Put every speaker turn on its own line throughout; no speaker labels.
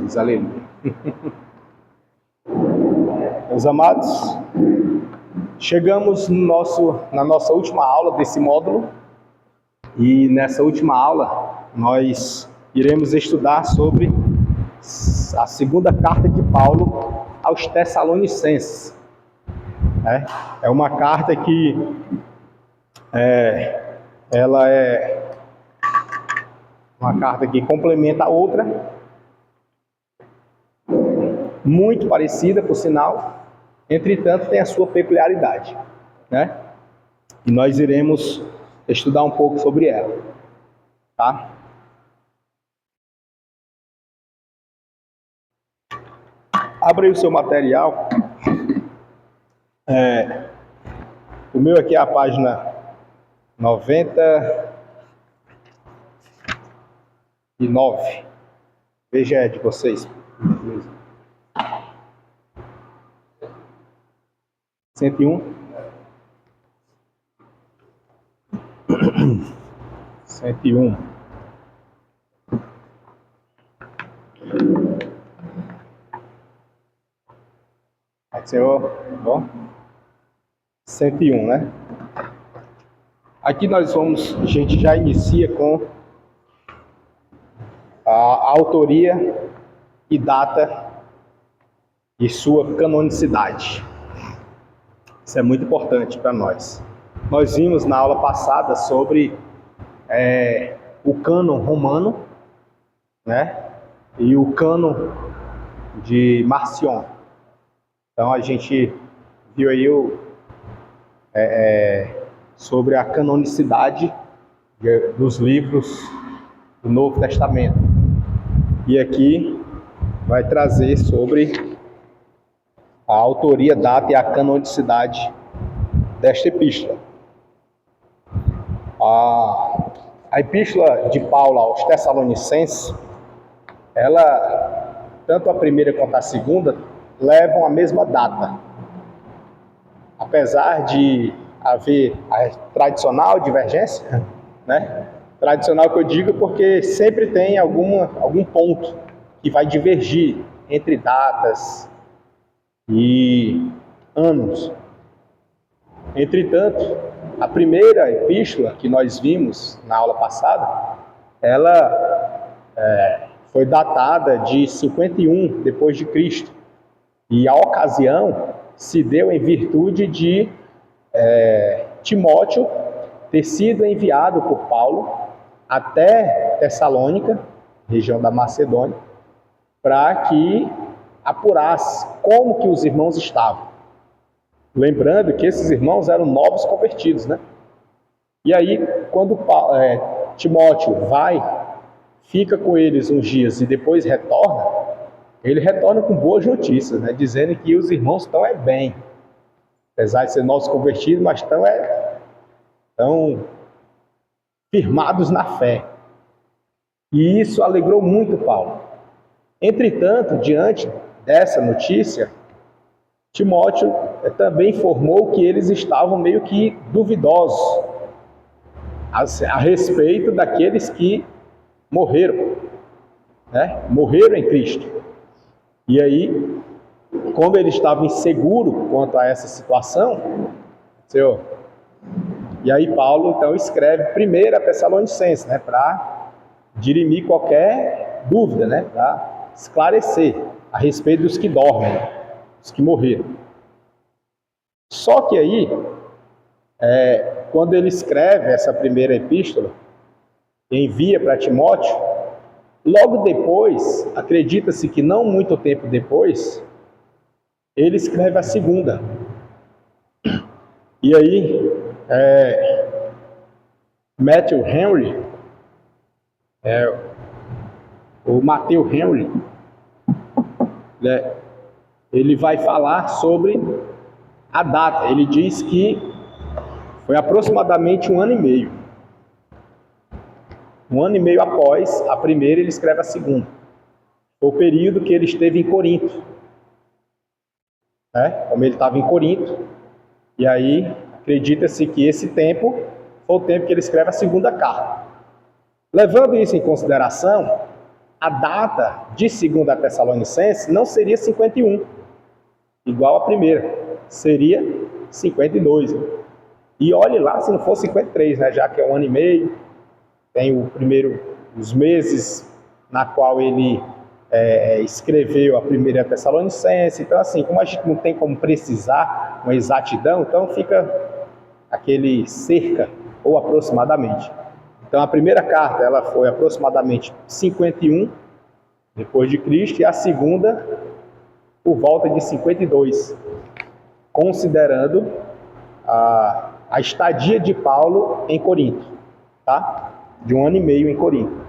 Jesus, aleluia. Meus amados, chegamos na nossa última aula desse módulo, e nessa última aula nós iremos estudar sobre a segunda carta de Paulo aos Tessalonicenses. É uma carta que ela é uma carta que complementa a outra, muito parecida, por sinal, entretanto tem a sua peculiaridade, né? E nós iremos estudar um pouco sobre ela, tá? Abra aí o seu material. O meu aqui é a página 99. Veja é de vocês. 101. 101. Aí, senhor, bom? 101, né? Aqui a gente já inicia com a autoria e data e sua canonicidade. Isso é muito importante para nós. Nós vimos na aula passada sobre o cânon romano, né? E o cânon de Marcion. Então a gente viu aí sobre a canonicidade dos livros do Novo Testamento. E aqui vai trazer sobre a autoria, data e a canonicidade desta epístola. A epístola de Paulo aos Tessalonicenses, ela, tanto a primeira quanto a segunda, levam a mesma data. Apesar de haver a tradicional divergência, né? Tradicional que eu digo porque sempre tem algum ponto que vai divergir entre datas e anos. Entretanto, a primeira epístola que nós vimos na aula passada, ela foi datada de 51 depois de Cristo. E a ocasião se deu em virtude de Timóteo ter sido enviado por Paulo até Tessalônica, região da Macedônia, para que apurasse como que os irmãos estavam. Lembrando que esses irmãos eram novos convertidos, né? E aí, quando Timóteo fica com eles uns dias e depois retorna, ele retorna com boas notícias, né? Dizendo que os irmãos estão bem. Apesar de ser novos convertidos, mas estão firmados na fé. E isso alegrou muito Paulo. Entretanto, diante dessa notícia, Timóteo também informou que eles estavam meio que duvidosos a respeito daqueles que morreram, né? Morreram em Cristo. E aí, como ele estava inseguro quanto a essa situação, e aí Paulo então escreve primeiro a Tessalonicenses, né, para dirimir qualquer dúvida, né, para esclarecer a respeito dos que dormem, os que morreram. Só que aí, quando ele escreve essa primeira epístola, envia para Timóteo, logo depois, acredita-se que não muito tempo depois, ele escreve a segunda. E aí, Matthew Henry, o Matthew Henry, ele vai falar sobre a data. Ele diz que foi aproximadamente 1 ano e meio. 1 ano e meio após a primeira, ele escreve a segunda. Foi o período que ele esteve em Corinto. Como ele estava em Corinto, e aí acredita-se que esse tempo foi o tempo que ele escreve a segunda carta. Levando isso em consideração, a data de 2 Tessalonicenses não seria 51, igual a primeira, seria 52. E olhe lá se não for 53, né? Já que é 1 ano e meio, tem o primeiro, os meses na qual ele escreveu a primeira Tessalonicense. Então, assim, como a gente não tem como precisar uma exatidão, então fica aquele cerca ou aproximadamente. Então, a primeira carta ela foi aproximadamente 51 depois de Cristo e a segunda por volta de 52, considerando a estadia de Paulo em Corinto, tá? De 1 ano e meio em Corinto.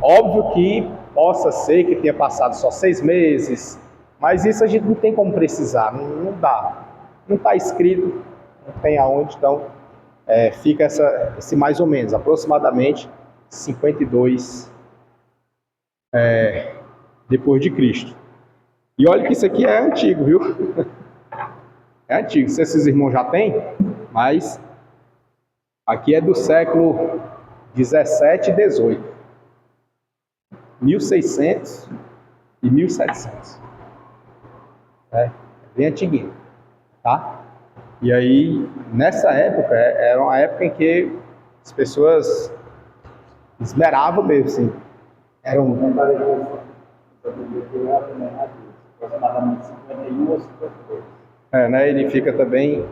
Óbvio que possa ser que tenha passado só 6 meses, mas isso a gente não tem como precisar, não dá. Não está escrito, não tem aonde, então fica esse mais ou menos, aproximadamente 52 depois de Cristo. E olha que isso aqui é antigo, viu? É antigo, se esses irmãos já têm, mas aqui é do século 17 e 18. 1600 e 1700. Bem antiguinho, tá? E aí, nessa época, era uma época em que as pessoas esmeravam mesmo, assim.
Aproximadamente 51 ou 52.
Né? Ele fica também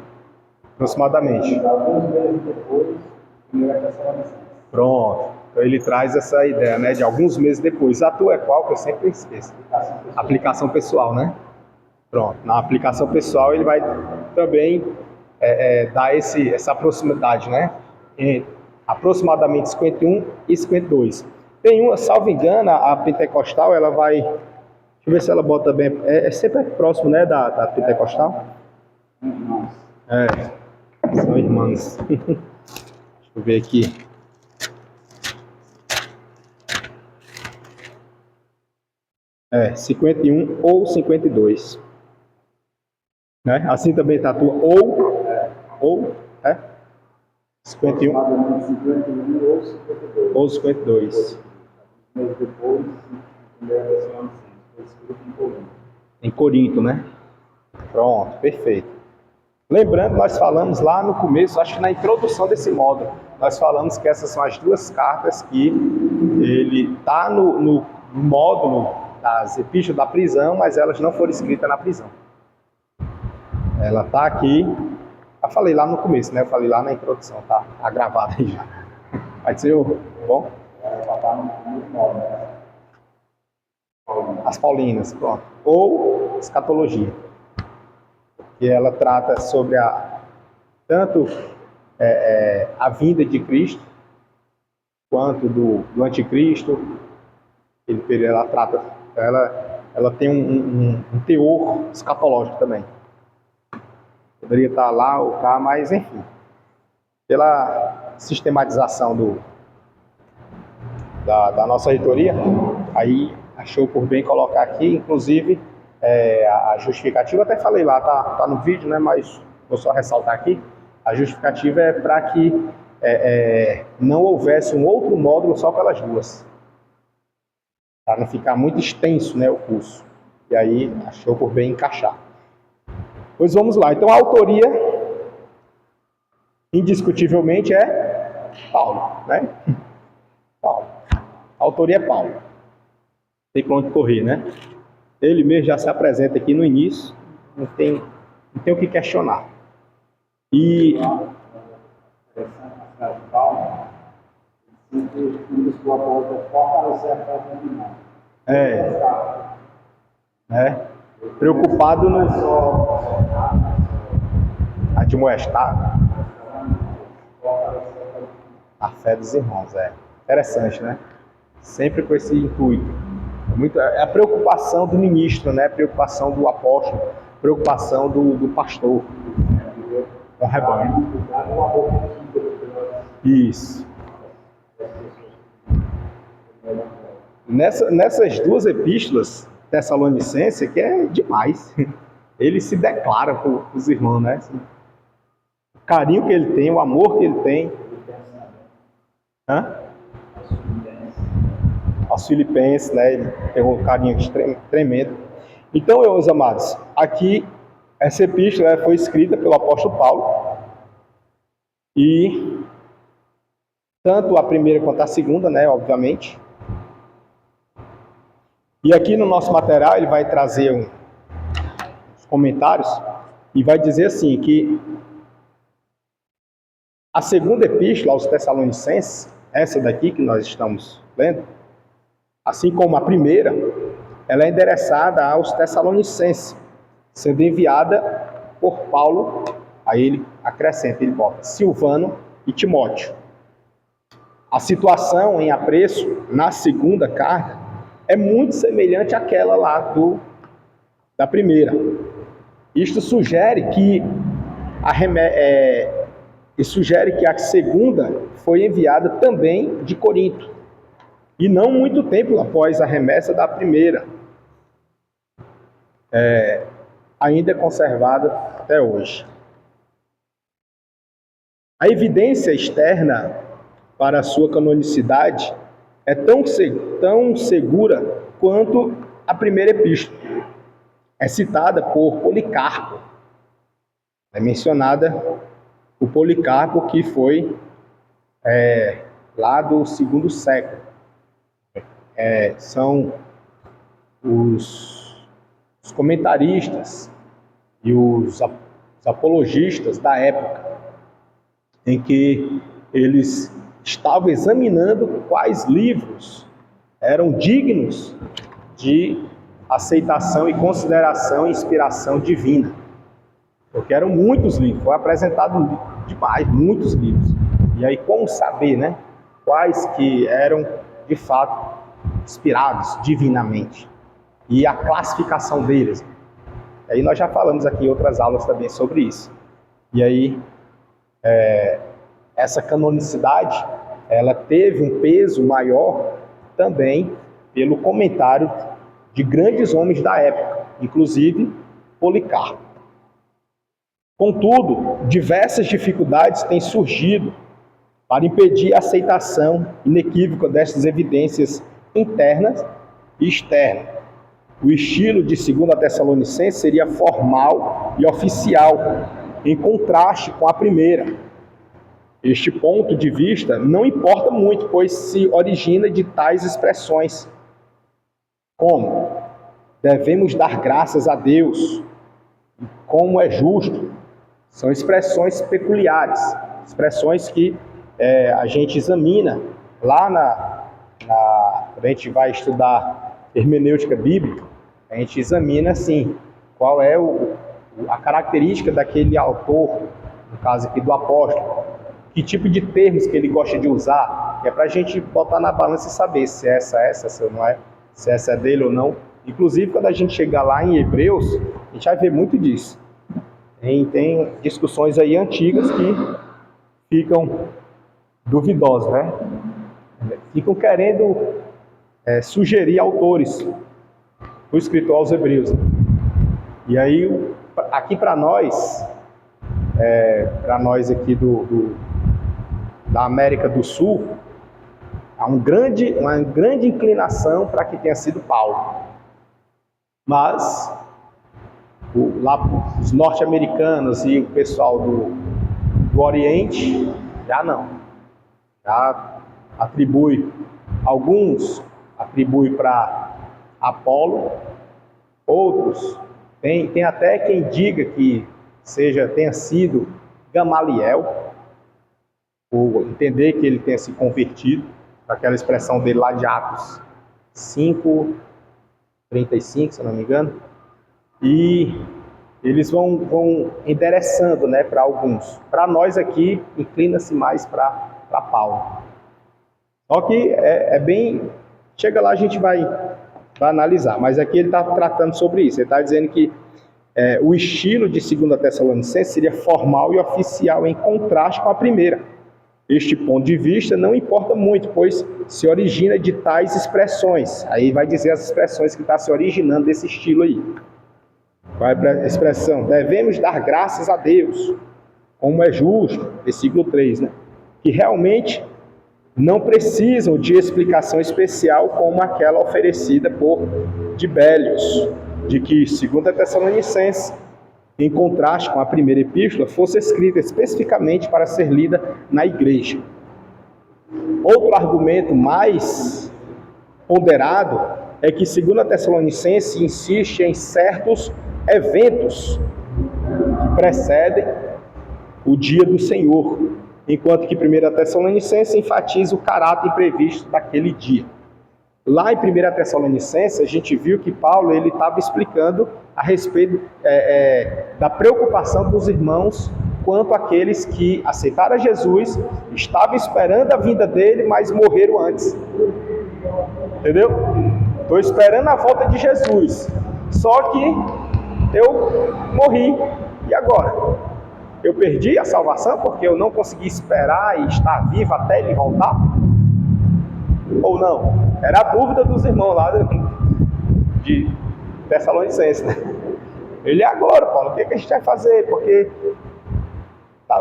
aproximadamente.
Alguns meses depois, primeira Tessalonicenses.
Pronto. Então ele traz essa ideia, né? De alguns meses depois. A tua é qual? Que eu sempre esqueço. Aplicação pessoal, né? Pronto. Na aplicação pessoal ele vai também dar essa proximidade, né? Entre aproximadamente 51 e 52. Tem uma, salvo engano, a pentecostal, ela vai... Deixa eu ver se ela bota bem... É sempre próximo, né, da pentecostal?
Irmãos.
São irmãs. Deixa eu ver aqui. É, 51 ou 52. Né? Assim também está a tua. Ou 51
Aproximadamente 51 ou 52.
ou 52.
Meses depois, primeira Tessalonicenses. Foi escrito em Corinto.
Em Corinto, né? Pronto, perfeito. Lembrando, nós falamos lá no começo, acho que na introdução desse módulo, nós falamos que essas são as duas cartas que ele está no módulo das epístolas da prisão, mas elas não foram escritas na prisão. Ela está aqui, eu falei lá no começo, né? Eu falei lá na introdução, tá gravado aí já. Vai ser bom? As Paulinas, pronto. Ou escatologia. Que ela trata sobre tanto a vinda de Cristo, quanto do anticristo. Ela trata, ela tem um teor escatológico também. Poderia estar lá ou cá, mas enfim, pela sistematização da nossa reitoria, aí achou por bem colocar aqui, inclusive, a justificativa, até falei lá, tá no vídeo, né, mas vou só ressaltar aqui, a justificativa é para que não houvesse um outro módulo só pelas duas, para não ficar muito extenso, né, o curso, e aí achou por bem encaixar. Pois vamos lá, então a autoria, indiscutivelmente, é Paulo, né? Paulo. A autoria é Paulo. Tem para onde correr, né? Ele mesmo já se apresenta aqui no início, não tem o que questionar. E preocupado no admoestar a fé dos irmãos, interessante, né? Sempre com esse intuito. É a preocupação do ministro, né? Preocupação do apóstolo, preocupação do pastor com o rebanho. Isso. Nessas duas epístolas Tessalonicenses, que é demais. Ele se declara para os irmãos, né? O carinho que ele tem, o amor que ele tem. aos Filipenses, né? Ele tem um carinho tremendo. Então, meus amados, aqui essa epístola foi escrita pelo apóstolo Paulo, e tanto a primeira quanto a segunda, né, obviamente. E aqui no nosso material ele vai trazer uns comentários e vai dizer assim que a segunda epístola aos Tessalonicenses, essa daqui que nós estamos lendo, assim como a primeira, ela é endereçada aos Tessalonicenses, sendo enviada por Paulo. Aí ele acrescenta, ele bota Silvano e Timóteo. A situação em apreço na segunda carta é muito semelhante àquela lá da primeira. Isto sugere que a segunda foi enviada também de Corinto, e não muito tempo após a remessa da primeira. Ainda é conservada até hoje. A evidência externa para a sua canonicidade é tão segura quanto a primeira epístola. É citada por Policarpo. É mencionada o Policarpo, que foi lá do segundo século. São os comentaristas e os apologistas da época em que eles estavam examinando quais livros eram dignos de aceitação e consideração e inspiração divina. Porque eram muitos livros, foi apresentado demais, muitos livros. E aí como saber, né, quais que eram de fato inspirados divinamente? E a classificação deles. Aí nós já falamos aqui em outras aulas também sobre isso. E aí essa canonicidade, ela teve um peso maior também pelo comentário de grandes homens da época, inclusive Policarpo. Contudo, diversas dificuldades têm surgido para impedir a aceitação inequívoca dessas evidências internas e externas. O estilo de 2 Tessalonicenses seria formal e oficial, em contraste com a primeira. Este ponto de vista não importa muito, pois se origina de tais expressões como devemos dar graças a Deus, como é justo. São expressões peculiares, expressões que a gente examina lá quando a gente vai estudar hermenêutica bíblica, a gente examina assim, qual é a característica daquele autor, no caso aqui do apóstolo, que tipo de termos que ele gosta de usar, que é para a gente botar na balança e saber se essa não é, se essa é dele ou não. Inclusive, quando a gente chegar lá em Hebreus, a gente vai ver muito disso. Tem discussões aí antigas que ficam duvidosas, né? Ficam querendo sugerir autores, o escritor aos Hebreus. E aí, aqui para nós aqui da América do Sul, há uma grande inclinação para que tenha sido Paulo. Mas lá os norte-americanos e o pessoal do Oriente já não. Já atribui, alguns atribuem para Apolo, outros tem até quem diga que tenha sido Gamaliel, por entender que ele tenha se convertido, aquela expressão dele lá de Atos 5:35, se eu não me engano. E eles vão endereçando, né, para alguns. Para nós aqui, inclina-se mais para Paulo. Só que chega lá a gente vai analisar, mas aqui ele está tratando sobre isso. Ele está dizendo que o estilo de 2 Tessalonicenses seria formal e oficial, em contraste com a primeira. Este ponto de vista não importa muito, pois se origina de tais expressões. Aí vai dizer as expressões que está se originando desse estilo aí. Qual é a expressão? Devemos dar graças a Deus, como é justo, versículo 3, né? Que realmente não precisam de explicação especial como aquela oferecida por Dibélios, de que, segundo a Tessalonicenses, em contraste com a primeira epístola, fosse escrita especificamente para ser lida na igreja. Outro argumento mais ponderado é que, segundo a Tessalonicenses, insiste em certos eventos que precedem o dia do Senhor, enquanto que 1 Tessalonicenses enfatiza o caráter imprevisto daquele dia. Lá em 1 Tessalonicenses, a gente viu que Paulo estava explicando a respeito da preocupação dos irmãos quanto àqueles que aceitaram Jesus, estavam esperando a vinda dele, mas morreram antes. Entendeu? Estou esperando a volta de Jesus, só que eu morri, e agora? Eu perdi a salvação porque eu não consegui esperar e estar vivo até ele voltar? Ou não? Era a dúvida dos irmãos lá de Tessalonicenses, né? Ele, agora, Paulo, o que a gente vai fazer? Porque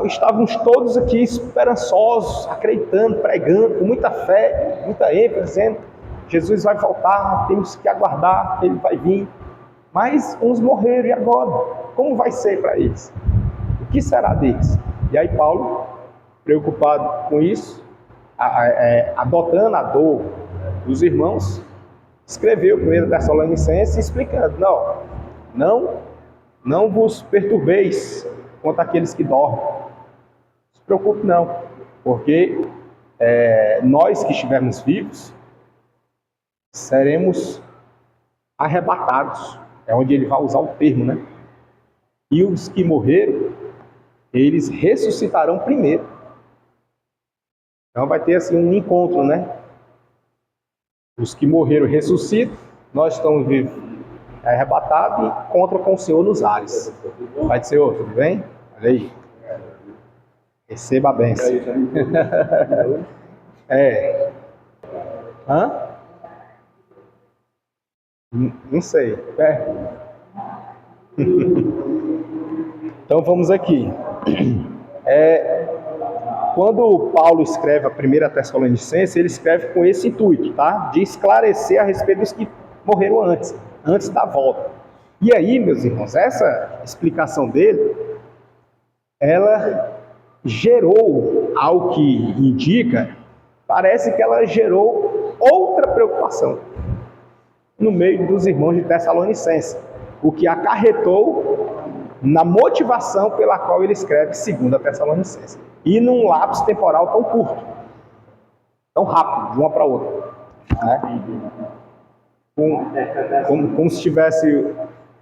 estávamos todos aqui esperançosos, acreditando, pregando, com muita fé, muita ênfase, dizendo: Jesus vai voltar, temos que aguardar, ele vai vir. Mas uns morreram, e agora? Como vai ser para eles? O que será deles? E aí Paulo, preocupado com isso, adotando a dor dos irmãos, escreveu 1 Tessalonicenses explicando: não vos perturbeis quanto àqueles que dormem. Não se preocupe não, porque nós que estivermos vivos seremos arrebatados, é onde ele vai usar o termo, né? E os que morreram, eles ressuscitarão primeiro. Então vai ter assim um encontro, né? Os que morreram ressuscitam, nós estamos vivos, arrebatados, e encontram com o Senhor nos ares. Vai ser outro, tudo bem? Olha aí. Receba a bênção. Hã? Não sei. Então vamos aqui. Quando Paulo escreve a 1 Tessalonicenses, ele escreve com esse intuito, tá? De esclarecer a respeito dos que morreram antes da volta. E aí, meus irmãos, essa explicação dele, ela gerou, ao que indica, parece que ela gerou outra preocupação no meio dos irmãos de Tessalonicenses, o que acarretou na motivação pela qual ele escreve 2 Tessalonicenses. E num lapso temporal tão curto, tão rápido, de uma para outra, né? Como se tivesse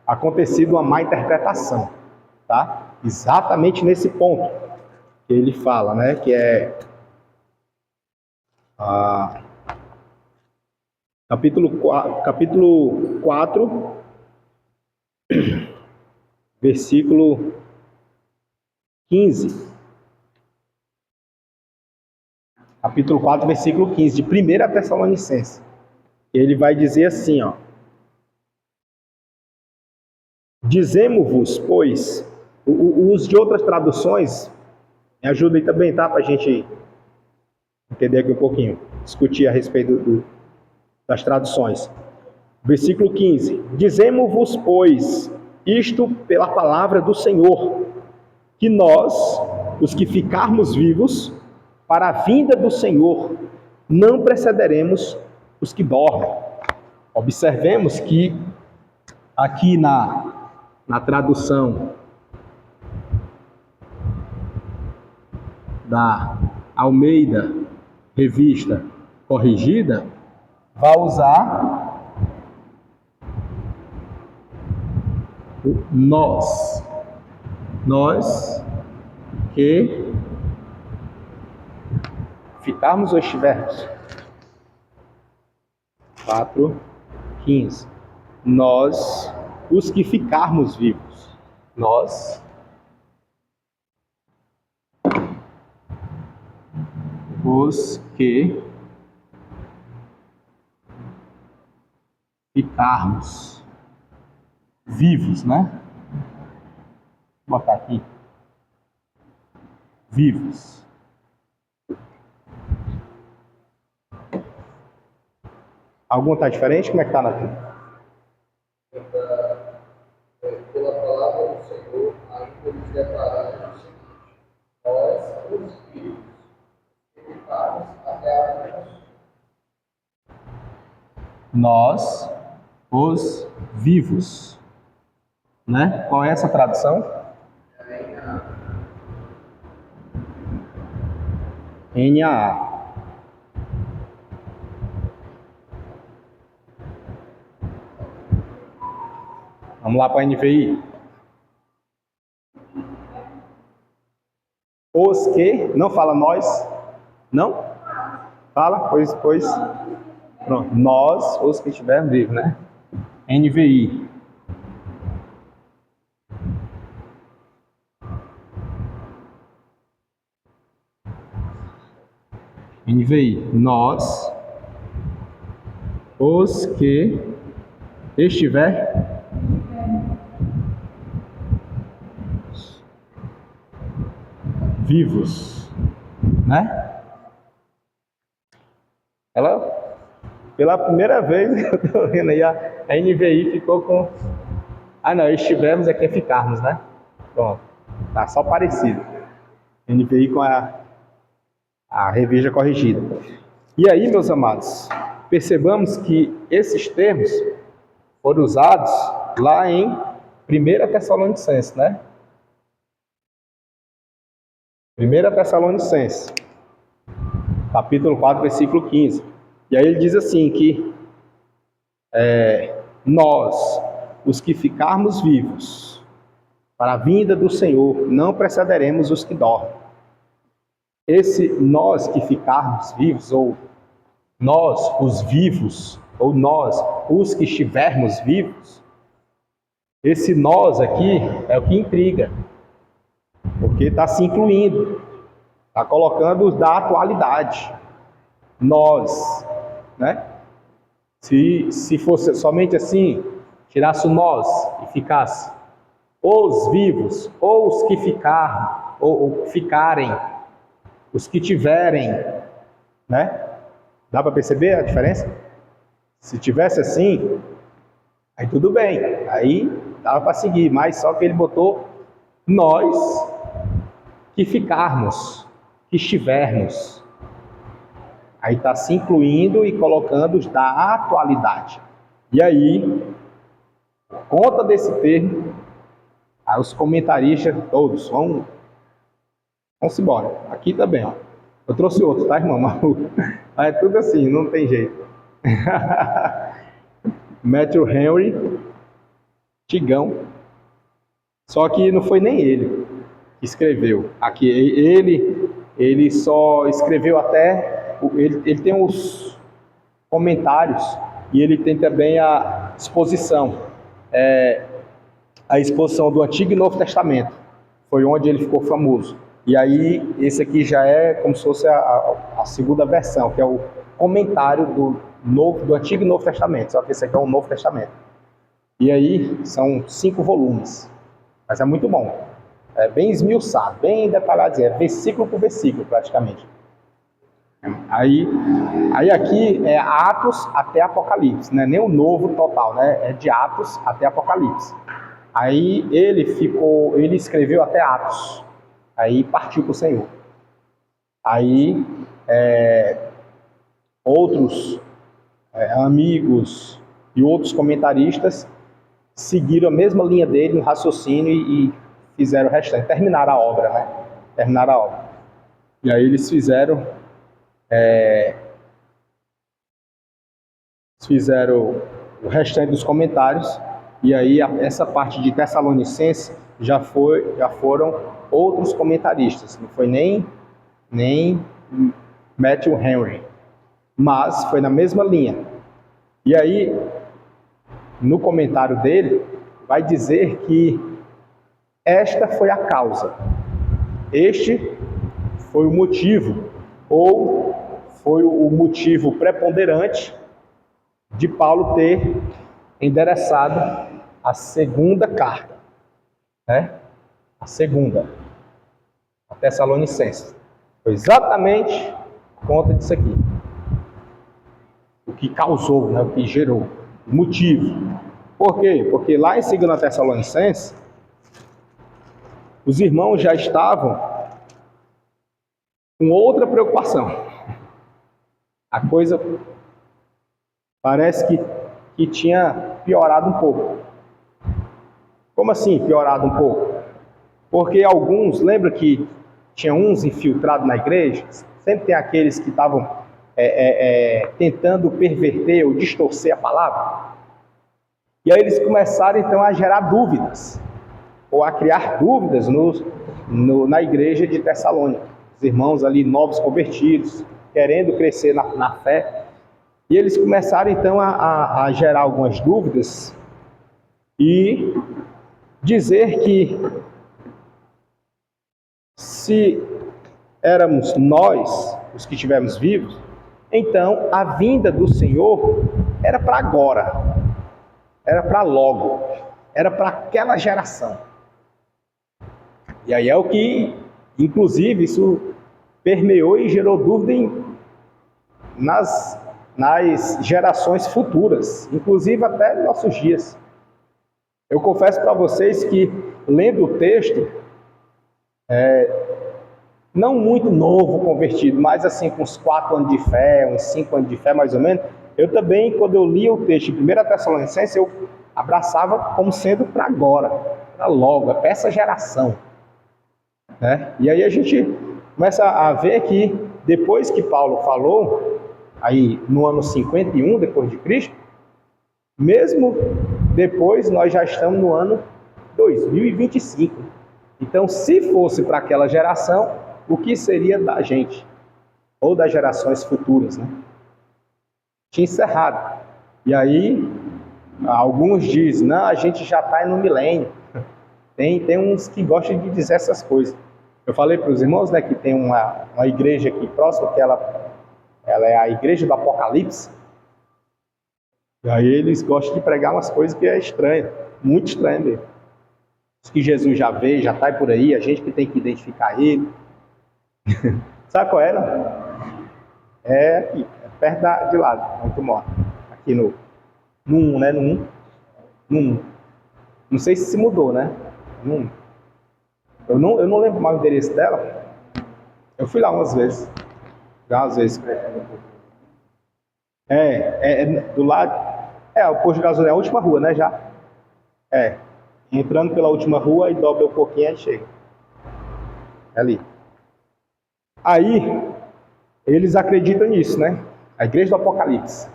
acontecido uma má interpretação, tá? Exatamente nesse ponto que ele fala, né? Que é capítulo 4, versículo 15. Capítulo 4, versículo 15, de 1 Tessalonicenses. Ele vai dizer assim, ó: dizemos-vos, pois, o uso de outras traduções, me ajuda aí também, tá? Para a gente entender aqui um pouquinho, discutir a respeito das traduções. Versículo 15: dizemos-vos, pois, isto pela palavra do Senhor, que nós, os que ficarmos vivos, para a vinda do Senhor, não precederemos os que dormem. Observemos que aqui na tradução da Almeida Revista Corrigida, vai usar o nós que ficarmos ou estivermos. 4:15. Nós, os que ficarmos vivos. Nós, os que ficarmos vivos, né? Vou botar aqui. Vivos. Algum está diferente? Como é que está na tua?
Pela palavra do Senhor, ainda nos deparamos o seguinte: nós, os vivos, dedicados até a morte.
Nós, os vivos. Né? Qual é essa tradução? NAA. Vamos lá para a NVI. Os que, não fala nós, não? Fala, pois. Pronto, nós, os que estivermos vivos, né? NVI. NVI, nós, os que estiver vivos, né? Ela, pela primeira vez, eu tô vendo aí, a NVI ficou com... Ah não, estivermos é que é ficarmos, né? Pronto, tá só parecido. NVI com a revista corrigida. E aí, meus amados, percebamos que esses termos foram usados lá em 1 Tessalonicenses, né? 1 Tessalonicenses, capítulo 4, versículo 15. E aí ele diz assim que nós, os que ficarmos vivos, para a vinda do Senhor, não precederemos os que dormem. Esse nós que ficarmos vivos, ou nós os vivos, ou nós os que estivermos vivos, esse nós aqui é o que intriga, porque está se incluindo, está colocando os da atualidade. Nós, né? Se fosse somente assim, tirasse o nós e ficasse os vivos, ou os que ficaram, ou ficarem, os que tiverem, né? Dá para perceber a diferença? Se tivesse assim, aí tudo bem, aí dava para seguir, mas só que ele botou nós que ficarmos, que estivermos. Aí está se incluindo e colocando os da atualidade. E aí, por conta desse termo, aí os comentaristas todos vamos embora. Aqui também, ó. Eu trouxe outro, tá, irmão? Mas é tudo assim, não tem jeito. Matthew Henry, Tigão. Só que não foi nem ele que escreveu. Aqui, ele só escreveu até... Ele tem os comentários e ele tem também a exposição. A exposição do Antigo e Novo Testamento. Foi onde ele ficou famoso. E aí, esse aqui já é como se fosse a segunda versão, que é o comentário do Antigo e Novo Testamento. Só que esse aqui é o Novo Testamento. E aí, são 5 volumes. Mas é muito bom. É bem esmiuçado, bem detalhado, é versículo por versículo, praticamente. Aí aqui é Atos até Apocalipse, não é nem o Novo total, né? É de Atos até Apocalipse. Aí ele escreveu até Atos. Aí partiu para o Senhor. Aí outros amigos e outros comentaristas seguiram a mesma linha dele no raciocínio e fizeram o restante, terminaram a obra, né? Terminaram a obra. E aí eles fizeram o restante dos comentários. E aí essa parte de Tessalonicenses já foram outros comentaristas, não foi nem Matthew Henry, mas foi na mesma linha. E aí, no comentário dele, vai dizer que esta foi a causa, este foi o motivo, ou foi o motivo preponderante de Paulo ter endereçado a segunda carta, né? A segunda, a Tessalonicenses. Foi exatamente por conta disso aqui. o que causou, né, o que gerou, o motivo. Por quê? Porque lá em 2 Tessalonicenses, os irmãos já estavam com outra preocupação. A coisa parece que tinha piorado um pouco. Como assim piorado um pouco? Porque alguns, lembra que tinha uns infiltrados na igreja? Sempre tem aqueles que estavam tentando perverter ou distorcer a palavra. E aí eles começaram então a gerar dúvidas, ou a criar dúvidas na igreja de Tessalônica. Os irmãos ali, novos convertidos, querendo crescer na fé. E eles começaram então a gerar algumas dúvidas e dizer que se éramos nós os que estivermos vivos, então a vinda do Senhor era para agora, era para logo, era para aquela geração. E aí é o que, inclusive, isso permeou e gerou dúvida nas gerações futuras, inclusive até nos nossos dias. Eu confesso para vocês que, lendo o texto, não muito novo convertido, mas assim com uns 4 anos de fé, uns 5 anos de fé mais ou menos, eu também, quando eu li o texto de 1 Tessalonicenses, eu abraçava como sendo para agora, para logo, é para essa geração. Né? E aí a gente começa a ver que depois que Paulo falou, aí no ano 51 depois de Cristo, mesmo depois nós já estamos no ano 2025. Então, se fosse para aquela geração, o que seria da gente? Ou das gerações futuras, né? Tinha encerrado. E aí, alguns dizem, não, a gente já está no milênio. Tem uns que gostam de dizer essas coisas. Eu falei para os irmãos, né, que tem uma igreja aqui próxima, que ela é a igreja do Apocalipse. E aí eles gostam de pregar umas coisas que é estranho, muito estranho mesmo. Que Jesus já veio, já está por aí, a gente que tem que identificar ele. Sabe qual é, não? É aqui, perto de lá, onde tu mora. Aqui no 1, né? No 1. Não sei se mudou, né? No 1. Eu não lembro mais o endereço dela. Eu fui lá umas vezes. Já umas vezes. Do lado. O posto de gasolina é a última rua, né? Já. Entrando pela última rua e dobra um pouquinho e chega. É ali. Aí, eles acreditam nisso, né? A igreja do Apocalipse.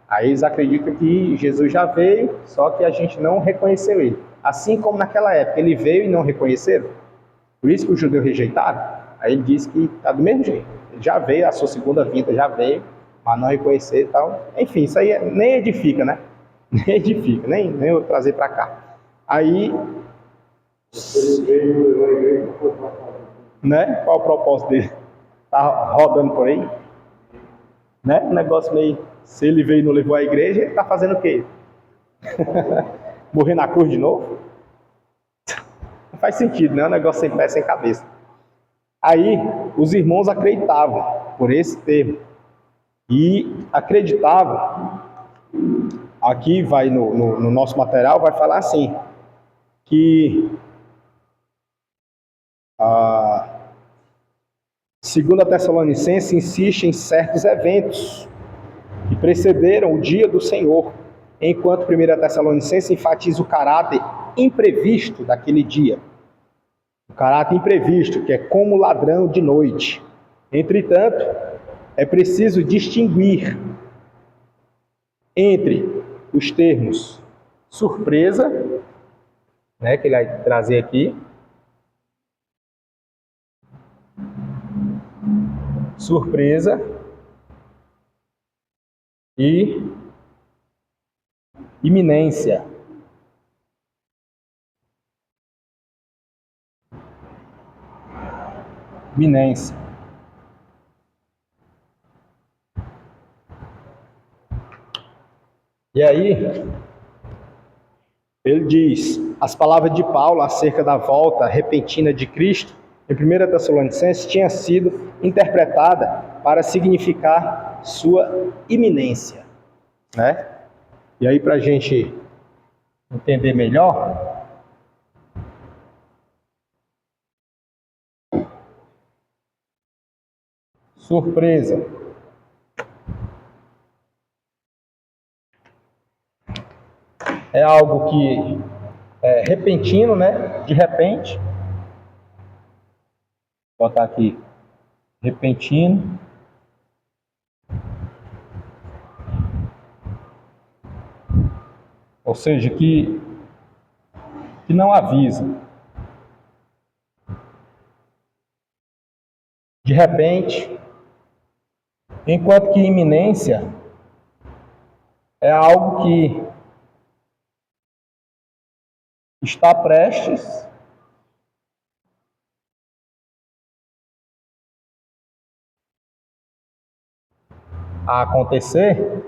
Aí eles acreditam que Jesus já veio, só que a gente não reconheceu ele. Assim como naquela época ele veio e não reconheceram. Por isso que os judeus rejeitaram. Aí ele disse que está do mesmo jeito. Ele já veio, a sua segunda vinda já veio, mas não reconhecer e tal. Enfim, isso aí nem edifica, né? Nem edifica, nem eu trazer para cá. Aí, né? Qual o propósito dele? Tá rodando por aí? Né? Um negócio meio... Se ele veio e não levou a igreja, ele tá fazendo o quê? Morrer na cruz de novo? Não faz sentido, né? Um negócio sem pé, sem cabeça. Aí, os irmãos acreditavam por esse termo. E acreditavam, aqui vai no nosso material, vai falar assim, que a 2 Tessalonicenses insiste em certos eventos que precederam o dia do Senhor, enquanto 1 Tessalonicenses enfatiza o caráter imprevisto daquele dia. O caráter imprevisto, que é como ladrão de noite. Entretanto, é preciso distinguir entre os termos surpresa, né, que ele vai trazer aqui, surpresa e iminência. Iminência. E aí, ele diz, as palavras de Paulo acerca da volta repentina de Cristo, em 1 Tessalonicenses, tinha sido interpretada para significar sua iminência. né? E aí, para a gente entender melhor, surpresa é algo que é repentino, né? De repente. Vou botar aqui, repentino. Ou seja, que não avisa. De repente, enquanto que iminência é algo que está prestes a acontecer,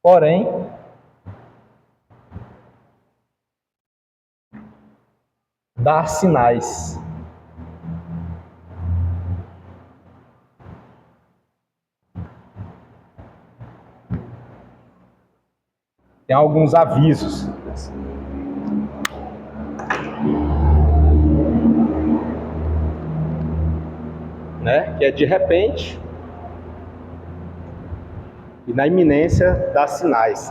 porém, dar sinais. Tem alguns avisos. Né? Que é de repente e na iminência dá sinais.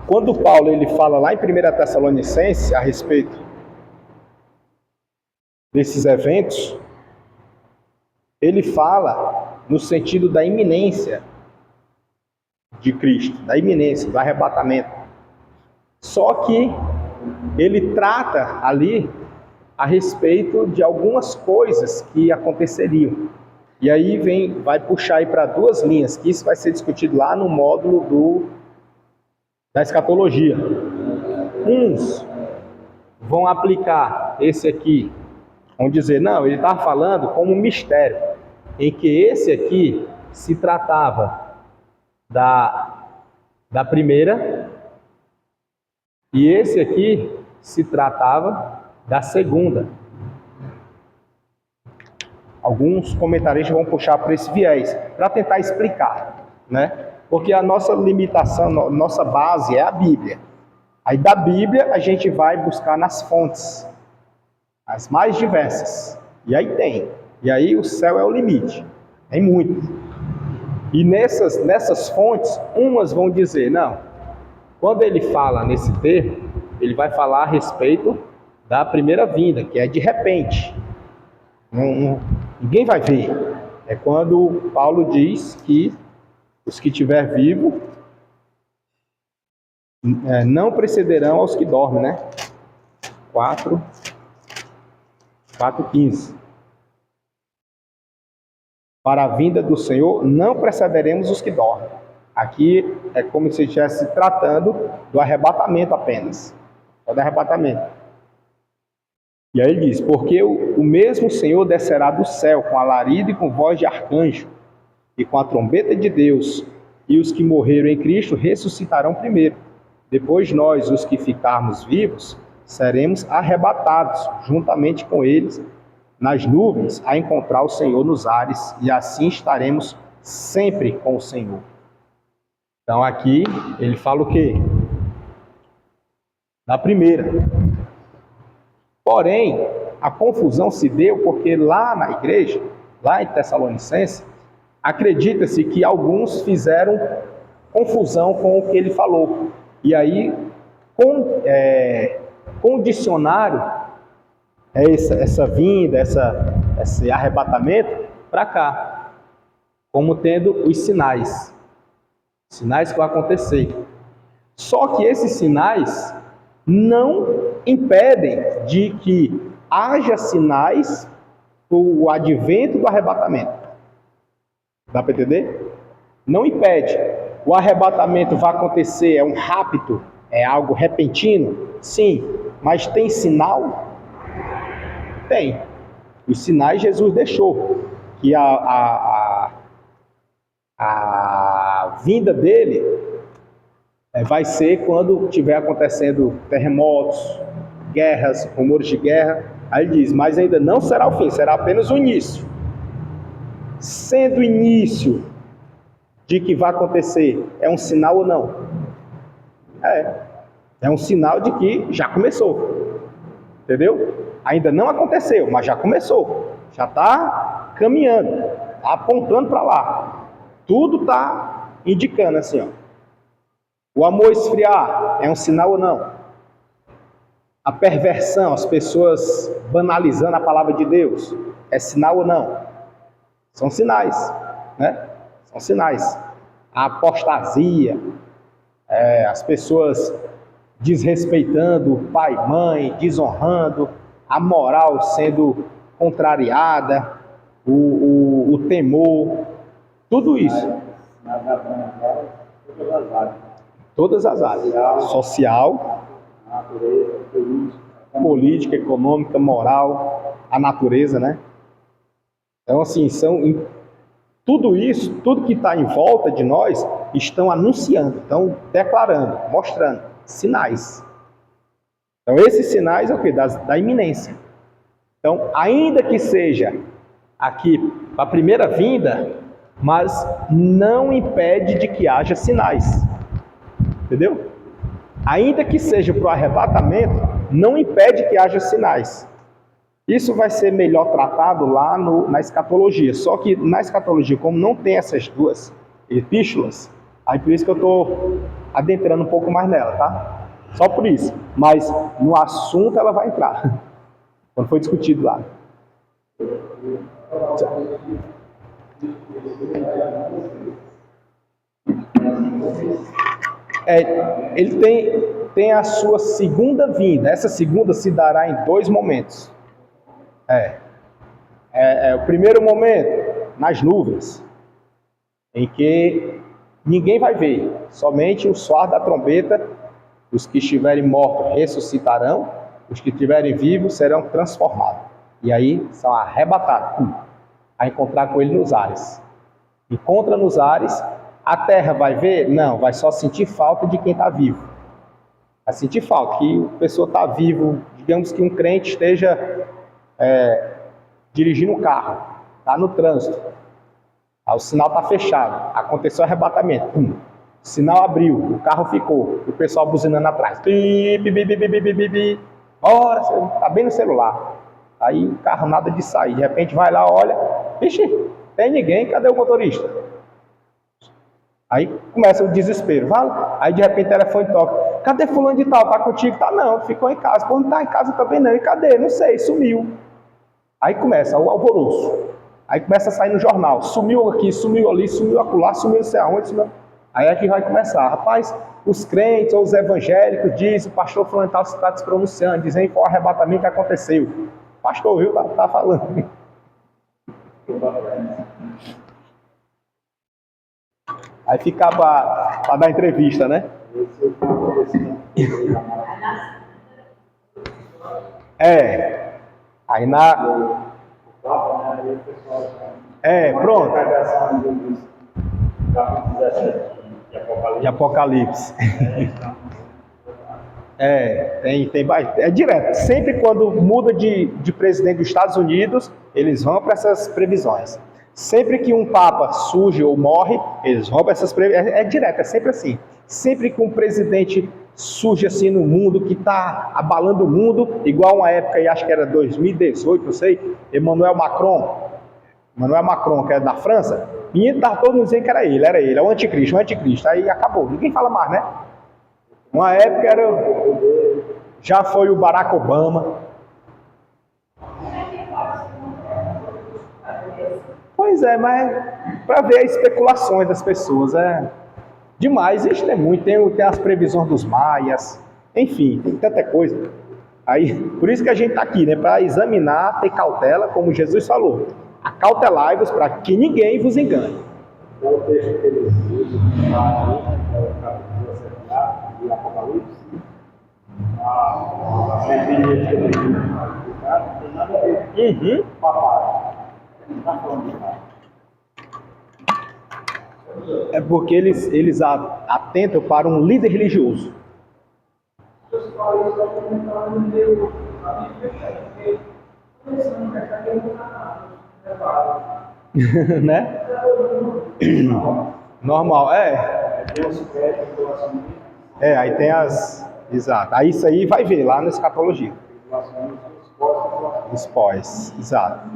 Quando Paulo ele fala lá em 1 Tessalonicenses a respeito desses eventos, ele fala no sentido da iminência de Cristo, da iminência, do arrebatamento. Só que ele trata ali a respeito de algumas coisas que aconteceriam. E aí vai puxar aí para duas linhas, que isso vai ser discutido lá no módulo da escatologia. Uns vão aplicar esse aqui, vão dizer, não, ele está falando como um mistério, em que esse aqui se tratava da primeira, e esse aqui se tratava da segunda. Alguns comentaristas vão puxar para esse viés, para tentar explicar, né? Porque a nossa limitação, nossa base é a Bíblia. Aí da Bíblia a gente vai buscar nas fontes, as mais diversas. E aí tem. E aí o céu é o limite. Tem muito. E nessas fontes, umas vão dizer, não, quando ele fala nesse termo, ele vai falar a respeito da primeira vinda, que é de repente. Ninguém vai ver. É quando Paulo diz que os que estiver vivo não precederão aos que dormem, né? 4:15. Para a vinda do Senhor não precederemos os que dormem. Aqui é como se estivesse tratando do arrebatamento apenas. É do arrebatamento. E aí ele diz, porque o mesmo Senhor descerá do céu com alarido e com voz de arcanjo, e com a trombeta de Deus, e os que morreram em Cristo ressuscitarão primeiro. Depois nós, os que ficarmos vivos, seremos arrebatados juntamente com eles nas nuvens a encontrar o Senhor nos ares, e assim estaremos sempre com o Senhor. Então aqui ele fala o quê? Da primeira. Porém, a confusão se deu porque lá na igreja, lá em Tessalonicenses, acredita-se que alguns fizeram confusão com o que ele falou. E aí, condicionaram essa vinda, esse arrebatamento para cá, como tendo os sinais que vão acontecer. Só que esses sinais não impedem de que haja sinais para o advento do arrebatamento. Dá para entender? Não impede. O arrebatamento vai acontecer, é um rapto, é algo repentino? Sim. Mas tem sinal? Tem. Os sinais Jesus deixou. Que a vinda dele vai ser quando estiver acontecendo terremotos, guerras, rumores de guerra. Aí ele diz, mas ainda não será o fim, será apenas o início. Sendo o início de que vai acontecer, é um sinal ou não? É um sinal de que já começou. Entendeu? Ainda não aconteceu, mas já começou. Já está caminhando, está apontando para lá. Tudo está indicando assim, ó. O amor esfriar é um sinal ou não? A perversão, as pessoas banalizando a palavra de Deus, é sinal ou não? São sinais, né? São sinais. A apostasia, as pessoas desrespeitando pai e mãe, desonrando, a moral sendo contrariada, o temor, tudo isso. Todas as áreas. Social, política, econômica, moral, a natureza, né? Então, assim, tudo isso, tudo que está em volta de nós, estão anunciando, estão declarando, mostrando sinais. Então, esses sinais é o quê? Da iminência. Então, ainda que seja aqui a primeira vinda, mas não impede de que haja sinais. Entendeu? Ainda que seja para o arrebatamento, não impede que haja sinais. Isso vai ser melhor tratado lá na escatologia. Só que na escatologia, como não tem essas duas epístolas, aí por isso que eu estou adentrando um pouco mais nela, tá? Só por isso. Mas no assunto ela vai entrar. Quando foi discutido lá. Ele tem a sua segunda vinda. Essa segunda se dará em 2 momentos. O primeiro momento, nas nuvens, em que ninguém vai ver, somente o soar da trombeta, os que estiverem mortos ressuscitarão, os que estiverem vivos serão transformados. E aí são arrebatados, a encontrar com ele nos ares. Encontra nos ares, a terra vai ver? Não, vai só sentir falta de quem está vivo. Vai sentir falta, que a pessoa está vivo, digamos que um crente esteja dirigindo um carro, está no trânsito, o sinal está fechado, aconteceu o arrebatamento, o sinal abriu, o carro ficou, o pessoal buzinando atrás, bora, está bem no celular, aí o carro nada de sair, de repente vai lá, olha, vixe, tem ninguém, cadê o motorista? Aí começa o desespero, aí de repente o telefone toca, cadê fulano de tal, tá contigo? Tá não, ficou em casa, quando tá em casa também não, e cadê? Não sei, sumiu. Aí começa o alvoroço, aí começa a sair no jornal, sumiu aqui, sumiu ali, sumiu acolá, sumiu não sei aonde, sumiu... Aí é que vai começar, rapaz, os crentes ou os evangélicos dizem, o pastor fulano tal está se pronunciando, dizem qual arrebatamento que aconteceu. Pastor, viu, tá falando. Aí fica para dar entrevista, né? Aí pronto. De Apocalipse. É direto. Sempre quando muda de presidente dos Estados Unidos, eles vão para essas previsões. Sempre que um papa surge ou morre, eles vão para essas previsões. É direto, é sempre assim. Sempre que um presidente surge assim no mundo, que está abalando o mundo, igual uma época, e acho que era 2018, não sei, Emmanuel Macron, que é da França, e estava todo mundo dizendo que era ele, é o anticristo, aí acabou, ninguém fala mais, né? Uma época já foi o Barack Obama. Pois é, mas para ver as especulações das pessoas, demais, isso é muito, tem as previsões dos maias, enfim, tem tanta coisa. Aí, por isso que a gente está aqui, né, para examinar, ter cautela, como Jesus falou, acautelai-vos para que ninguém vos engane.
Então, o texto que eles usam o capítulo 17 de Apocalipse, a sentença que ele diz, não tem nada a ver com papai. Não está falando de papai.
É porque eles atentam para um líder religioso. Né? Normal, é.
Tem os créditos, assim,
Aí tem as. Exato. Aí isso aí vai ver lá na escatologia. Os pós, exato.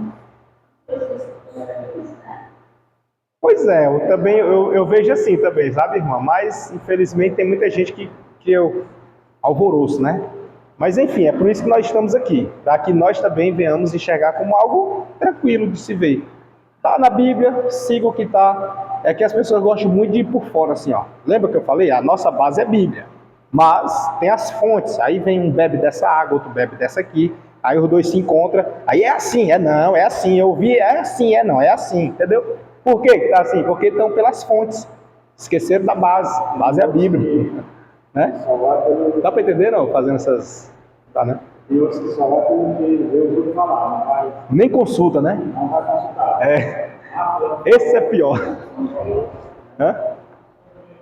Pois é, eu também eu vejo assim também, sabe, irmã? Mas infelizmente tem muita gente que eu alvoroço, né? Mas enfim, é por isso que nós estamos aqui, para que nós também venhamos enxergar como algo tranquilo de se ver. Tá na Bíblia, siga o que tá. É que as pessoas gostam muito de ir por fora, assim, ó. Lembra que eu falei? A nossa base é Bíblia. Mas tem as fontes. Aí vem um bebe dessa água, outro bebe dessa aqui. Aí os dois se encontram. Aí é assim, é não, é assim. Eu vi, é assim, é não, é assim. Entendeu? Por que tá assim? Porque estão pelas fontes. Esqueceram da base. A base é a Bíblia. Né? Dá para entender, não? Fazendo essas... Tá, né?
E outros que só vai porque Deus ouve falar, não vai,
Nem consulta, né?
não vai consultar.
Esse é pior. Hã?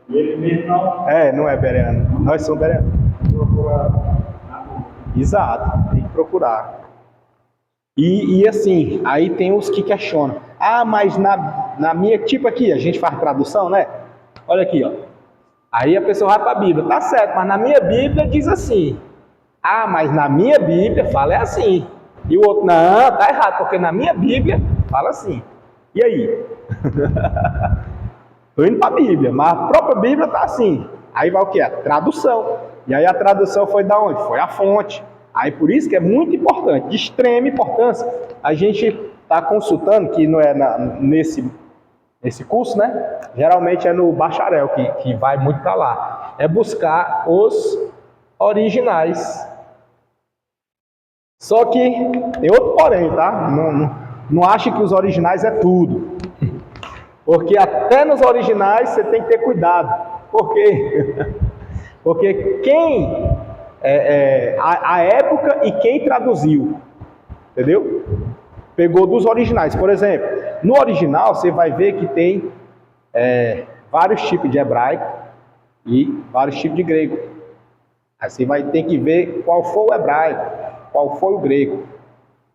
E ele mesmo não
Não é bereano. Nós somos bereanos.
procura na Bíblia.
Exato, tem que procurar. E assim, aí tem os que questionam. Ah, mas na minha, tipo aqui, a gente faz tradução, né? Olha aqui, ó. Aí a pessoa vai para a Bíblia. Tá certo, mas na minha Bíblia diz assim. Ah, mas na minha Bíblia fala é assim. E o outro, não, tá errado, porque na minha Bíblia fala assim. E aí? Estou indo para a Bíblia, mas a própria Bíblia está assim. Aí vai o que? A tradução. E aí a tradução foi da onde? Foi a fonte. Aí por isso que é muito importante, de extrema importância, a gente está consultando, que não é nesse curso, né? Geralmente é no bacharel, que vai muito para lá. É buscar os originais. Só que tem outro porém, tá? Não ache que os originais é tudo. Porque até nos originais você tem que ter cuidado. Por quê? Porque quem... a época e quem traduziu. Entendeu? Pegou dos originais. Por exemplo, no original você vai ver que tem vários tipos de hebraico e vários tipos de grego. Aí você vai ter que ver qual foi o hebraico, qual foi o grego.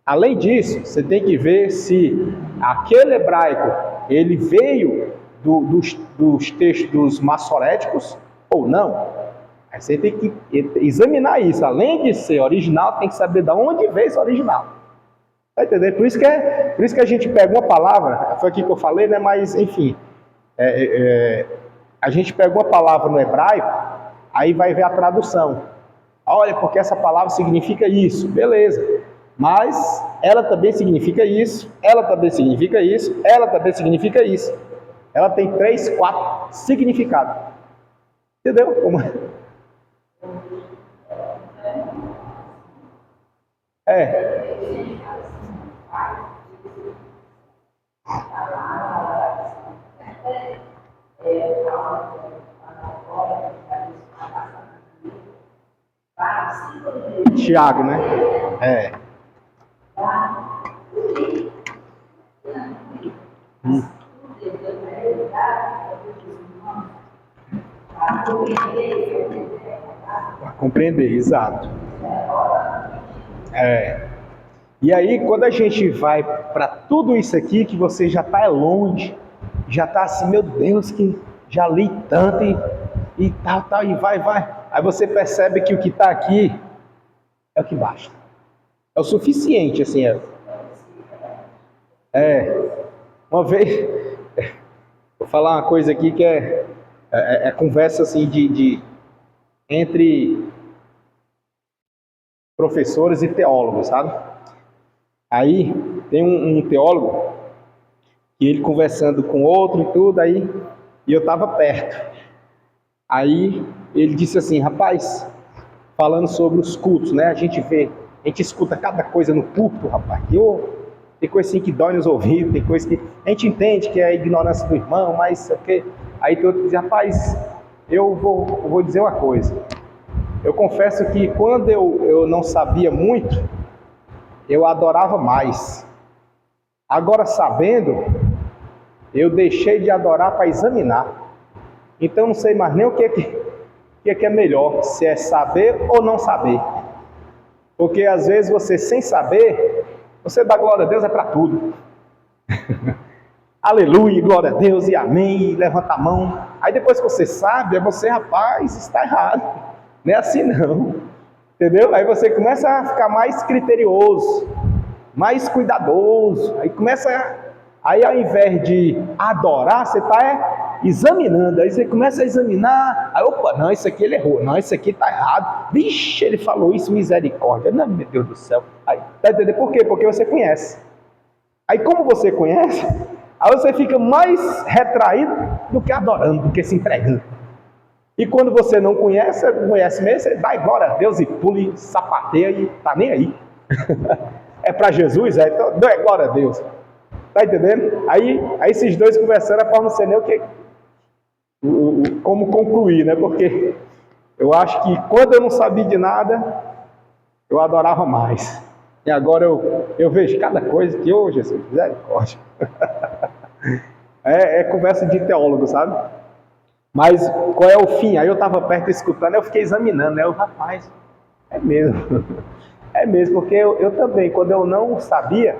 Além disso, você tem que ver se aquele hebraico ele veio dos textos maçoréticos ou não. Aí você tem que examinar isso. Além de ser original, tem que saber de onde veio esse original. Tá entendendo? Por isso que a gente pega uma palavra, foi aqui que eu falei, né? Mas, enfim, a gente pega uma palavra no hebraico, aí vai ver a tradução. Olha, porque essa palavra significa isso. Beleza. Mas ela também significa isso, ela também significa isso, ela também significa isso. Ela tem 3, 4 significados. Entendeu? Como Tiago, né? Para compreender, exato. E aí, quando a gente vai para tudo isso aqui, que você já está longe, já está assim, meu Deus, que já li tanto e tal, e vai. Aí você percebe que o que está aqui é o que basta. É o suficiente, assim. Uma vez, vou falar uma coisa aqui que é conversa assim entre professores e teólogos, sabe? Aí tem um teólogo que ele conversando com outro e tudo, aí e eu estava perto. Aí ele disse assim, rapaz, falando sobre os cultos, né? A gente escuta cada coisa no culto, rapaz. Tem coisa assim que dói nos ouvidos, tem coisa que a gente entende que é a ignorância do irmão, mas aí tem outro que diz, rapaz, eu vou dizer uma coisa. Eu confesso que quando eu não sabia muito, eu adorava mais. Agora sabendo, eu deixei de adorar para examinar. Então não sei mais nem o que é melhor, se é saber ou não saber. Porque às vezes você sem saber, Você dá glória a Deus é para tudo. Aleluia, glória a Deus e amém, e levanta a mão. Aí depois que você sabe, você, rapaz, está errado. Não é assim não. Entendeu? Aí você começa a ficar mais criterioso, mais cuidadoso. Aí começa, aí ao invés de adorar, você está examinando. Aí você começa a examinar. Aí, opa, não, isso aqui ele errou. Não, isso aqui está errado. Vixe, ele falou isso, misericórdia. Não, meu Deus do céu. Aí, tá entendendo por quê? Porque você conhece. Aí como você conhece, aí você fica mais retraído do que adorando, do que se entregando. E quando você não conhece mesmo, você dá glória a Deus e pula e sapateia e tá nem aí. É para Jesus, então é glória a Deus. Tá entendendo? Aí esses dois conversando, a forma não sei nem como concluir, né? Porque eu acho que quando eu não sabia de nada, eu adorava mais. E agora eu vejo cada coisa que, ô Jesus, misericórdia. É conversa de teólogo, sabe? Mas qual é o fim? Aí eu estava perto escutando, eu fiquei examinando, né? Rapaz, é mesmo. É mesmo, porque eu também, quando eu não sabia,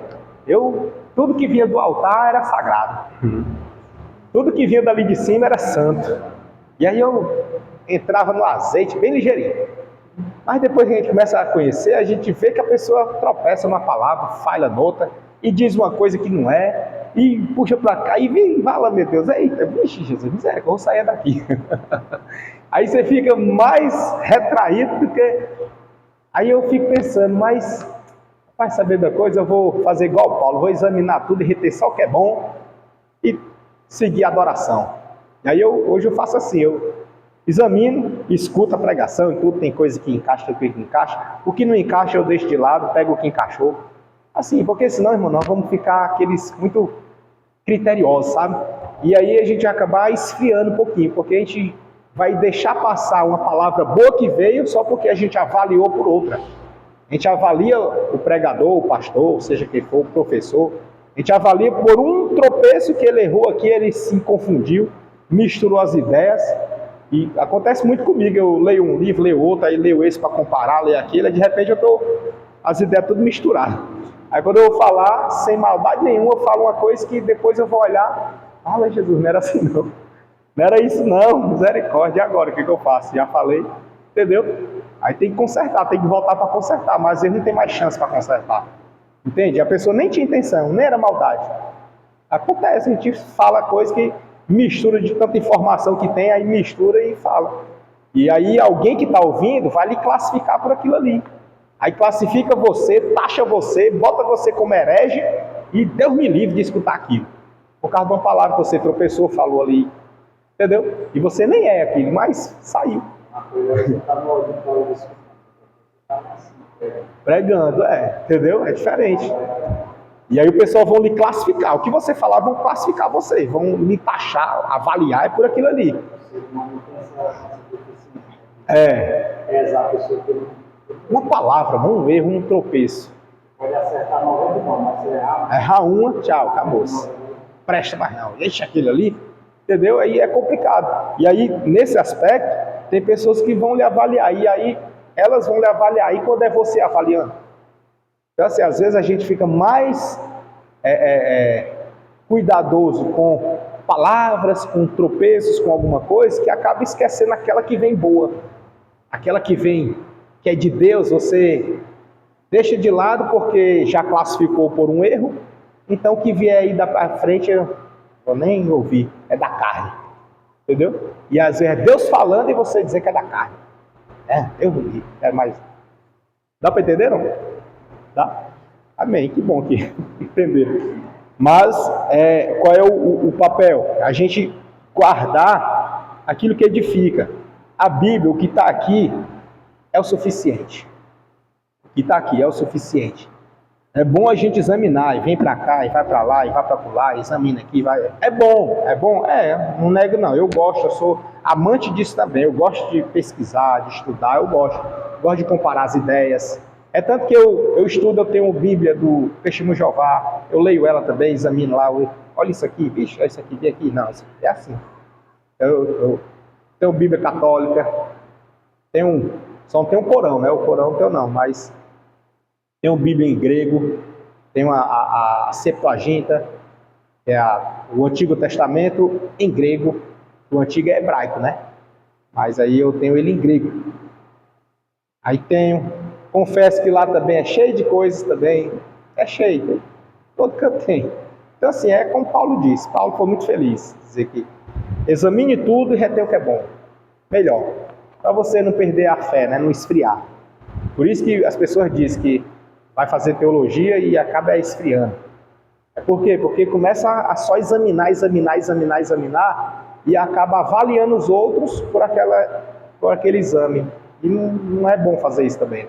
tudo que vinha do altar era sagrado. Tudo que vinha dali de cima era santo. E aí eu entrava no azeite bem ligeirinho. Mas depois que a gente começa a conhecer, a gente vê que a pessoa tropeça numa palavra, falha noutra, e diz uma coisa que não é, e puxa para cá, e vem, fala, meu Deus, eita, vixe, Jesus, misericórdia, vou sair daqui. Aí você fica mais retraído do que... Aí eu fico pensando, mas, vai saber da coisa, eu vou fazer igual o Paulo, vou examinar tudo e reter só o que é bom, e seguir a adoração. E aí hoje eu faço assim, eu examino, escuto a pregação e tudo, tem coisa que encaixa, tem coisa que encaixa. O que não encaixa eu deixo de lado, pego o que encaixou. Assim, porque senão, irmão, nós vamos ficar aqueles muito criteriosos, sabe? E aí a gente vai acabar esfriando um pouquinho, porque a gente vai deixar passar uma palavra boa que veio só porque a gente avaliou por outra. A gente avalia o pregador, o pastor, seja quem for, o professor, a gente avalia por um tropeço que ele errou aqui, ele se confundiu, misturou as ideias. E acontece muito comigo, eu leio um livro, leio outro, aí leio esse para comparar, leio aquilo, e de repente eu estou, as ideias tudo misturadas. Aí quando eu vou falar, sem maldade nenhuma, eu falo uma coisa que depois eu vou olhar, fala Jesus, não era assim não. Não era isso não, misericórdia, e agora, o que eu faço? Já falei, entendeu? Aí tem que consertar, tem que voltar para consertar, mas ele não tem mais chance para consertar. Entende? A pessoa nem tinha intenção, nem era maldade. Acontece, a gente fala coisa que mistura de tanta informação que tem, aí mistura e fala. E aí alguém que está ouvindo vai lhe classificar por aquilo ali. Aí classifica você, taxa você, bota você como herege e Deus me livre de escutar aquilo. Por causa de uma palavra que você tropeçou, falou ali. Entendeu? E você nem é aquilo, mas saiu. Pregando, entendeu? É diferente. E aí o pessoal vão lhe classificar. O que você falar, vão classificar você. Vão lhe taxar, avaliar por aquilo ali. Uma palavra, um erro, um tropeço.
Pode acertar 99, mas você
erra uma, tchau, acabou-se. Presta mais não. Deixa aquilo ali, entendeu? Aí é complicado. E aí, nesse aspecto, tem pessoas que vão lhe avaliar. E aí, elas vão lhe avaliar. E quando é você avaliando? Então, assim, às vezes a gente fica mais cuidadoso com palavras, com tropeços, com alguma coisa, que acaba esquecendo aquela que vem boa. Aquela que vem, que é de Deus, você deixa de lado porque já classificou por um erro, então o que vier aí da frente, eu vou nem ouvir, é da carne. Entendeu? E às vezes é Deus falando e você dizer que é da carne. Eu vi, mais. Dá para entender, não? Tá? Amém, que bom que entenderam. Mas qual é o papel? A gente guardar aquilo que edifica. A Bíblia, o que está aqui, é o suficiente. O que está aqui é o suficiente. É bom a gente examinar, e vem para cá, e vai para lá, e vai para lá, examina aqui, vai. É bom, não nego não, eu gosto, eu sou amante disso também, eu gosto de pesquisar, de estudar, eu gosto de comparar as ideias. É tanto que eu estudo, eu tenho a Bíblia do Testemunho de Jeová, eu leio ela também, examino lá, olha isso aqui, bicho, isso aqui, vem aqui, não, isso aqui é assim. Eu tenho Bíblia católica, só não tem um Corão, né? O Corão não tem não, mas tenho Bíblia em grego, tenho a Septuaginta, que é o Antigo Testamento em grego. O Antigo é hebraico, né? Mas aí eu tenho ele em grego. Aí confesso que lá também é cheio de coisas também, é cheio, todo canto tem. Então assim, é como Paulo disse, Paulo foi muito feliz, dizer que examine tudo e retém o que é bom, melhor, para você não perder a fé, né? Não esfriar. Por isso que as pessoas dizem que vai fazer teologia e acaba esfriando. Por quê? Porque começa a só examinar e acaba avaliando os outros por aquele exame. E não é bom fazer isso também.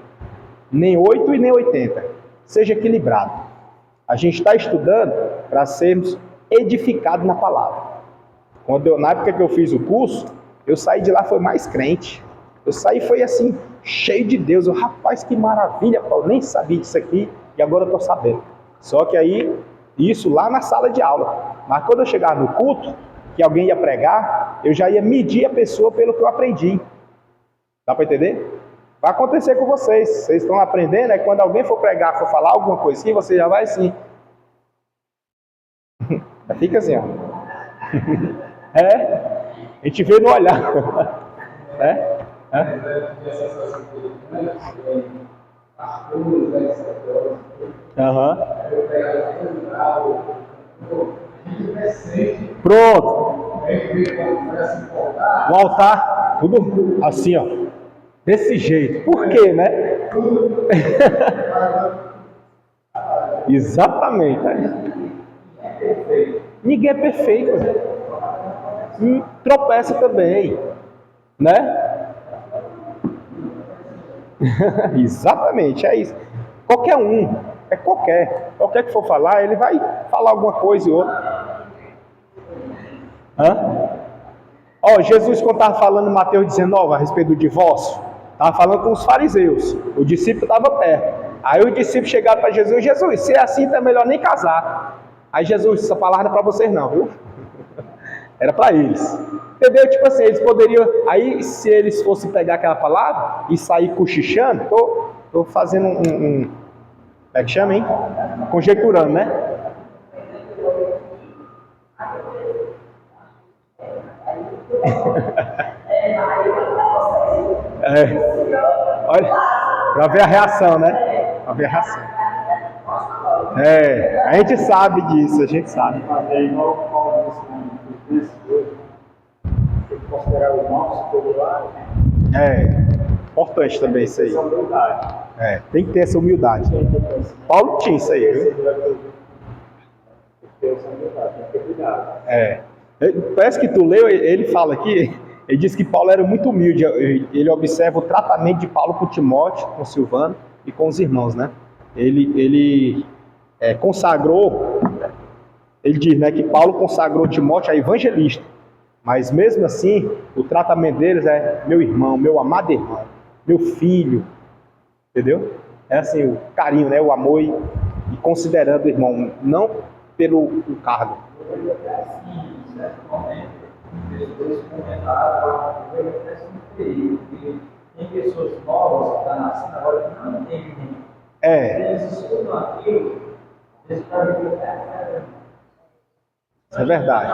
Nem 8 e nem 80. Seja equilibrado. A gente está estudando para sermos edificados na palavra. Na época que eu fiz o curso, eu saí de lá, foi mais crente. Eu saí, foi assim, cheio de Deus. Rapaz, que maravilha, Paulo, nem sabia disso aqui e agora eu estou sabendo. Só que aí, isso lá na sala de aula. Mas quando eu chegar no culto, que alguém ia pregar, eu já ia medir a pessoa pelo que eu aprendi. Dá para entender? Vai acontecer com vocês. Vocês estão aprendendo, é quando alguém for pregar, for falar alguma coisa assim, você já vai assim. Fica assim, ó. A gente vê no olhar. Pronto. O altar, tudo assim, ó. Desse jeito. Por quê, né? Exatamente. Ninguém é perfeito. Tropeça também, né? Exatamente, é isso. Qualquer um, qualquer que for falar, ele vai falar alguma coisa e outra. Jesus, quando estava falando em Mateus 19 a respeito do divórcio, estava falando com os fariseus. O discípulo estava perto. Aí o discípulo chegava para Jesus: Jesus, se é assim, então é melhor nem casar. Aí Jesus: essa palavra não é para vocês não, viu? Era para eles. Entendeu? Tipo assim, eles poderiam... Aí, se eles fossem pegar aquela palavra e sair cochichando, tô fazendo como é que chama, hein? Conjecturando, né? Olha, para ver a reação, né? Para ver a reação. A gente sabe disso, a gente sabe.
Tem que considerar o nosso popular.
Importante também isso aí. Tem que ter essa humildade. Paulo tinha isso aí, viu?
Tem que ter essa humildade, tem que ter cuidado.
Parece que tu leu, ele fala aqui, ele diz que Paulo era muito humilde. Ele observa o tratamento de Paulo com Timóteo, com Silvano e com os irmãos, né? Ele consagrou, ele diz, né, que Paulo consagrou Timóteo a evangelista, mas mesmo assim, o tratamento deles é meu irmão, meu amado irmão, meu filho, entendeu? É assim, o carinho, né, o amor e considerando o irmão, não pelo cargo.
Tem pessoas novas que estão nascendo agora que não tem ninguém. Eles estudam aquilo, eles podem ver.
Isso é verdade.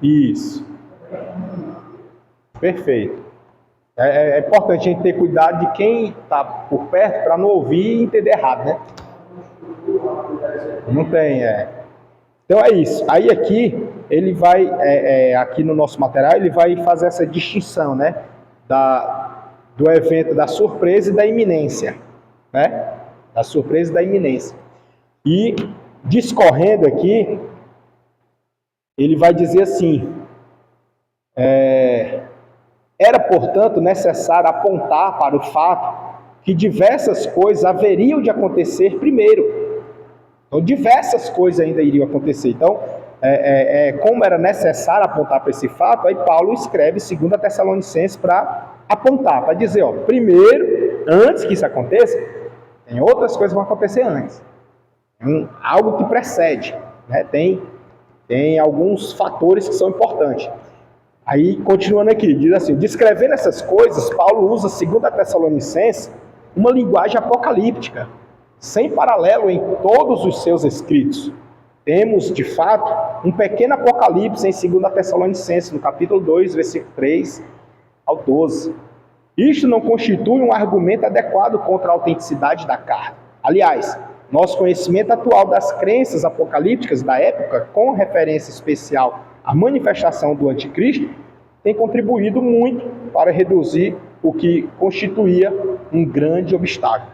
Isso. Perfeito. É importante a gente ter cuidado de quem está por perto para não ouvir e entender errado, né? Não tem, Então é isso. Aí aqui, ele vai, aqui no nosso material, ele vai fazer essa distinção, né? Do evento da surpresa e da iminência, né? Da surpresa e da iminência. E, discorrendo aqui, ele vai dizer assim, era, portanto, necessário apontar para o fato que diversas coisas haveriam de acontecer primeiro. Então, diversas coisas ainda iriam acontecer. Então, como era necessário apontar para esse fato, aí Paulo escreve 2 Tessalonicenses para apontar, para dizer, primeiro, antes que isso aconteça, tem outras coisas que vão acontecer antes. Algo que precede, né? Tem alguns fatores que são importantes. Aí, continuando aqui, diz assim, descrevendo essas coisas, Paulo usa 2 Tessalonicenses uma linguagem apocalíptica, sem paralelo em todos os seus escritos. Temos, de fato, um pequeno apocalipse em 2 Tessalonicenses, no capítulo 2, versículo 3 ao 12. Isto não constitui um argumento adequado contra a autenticidade da carta. Aliás, nosso conhecimento atual das crenças apocalípticas da época, com referência especial à manifestação do anticristo, tem contribuído muito para reduzir o que constituía um grande obstáculo.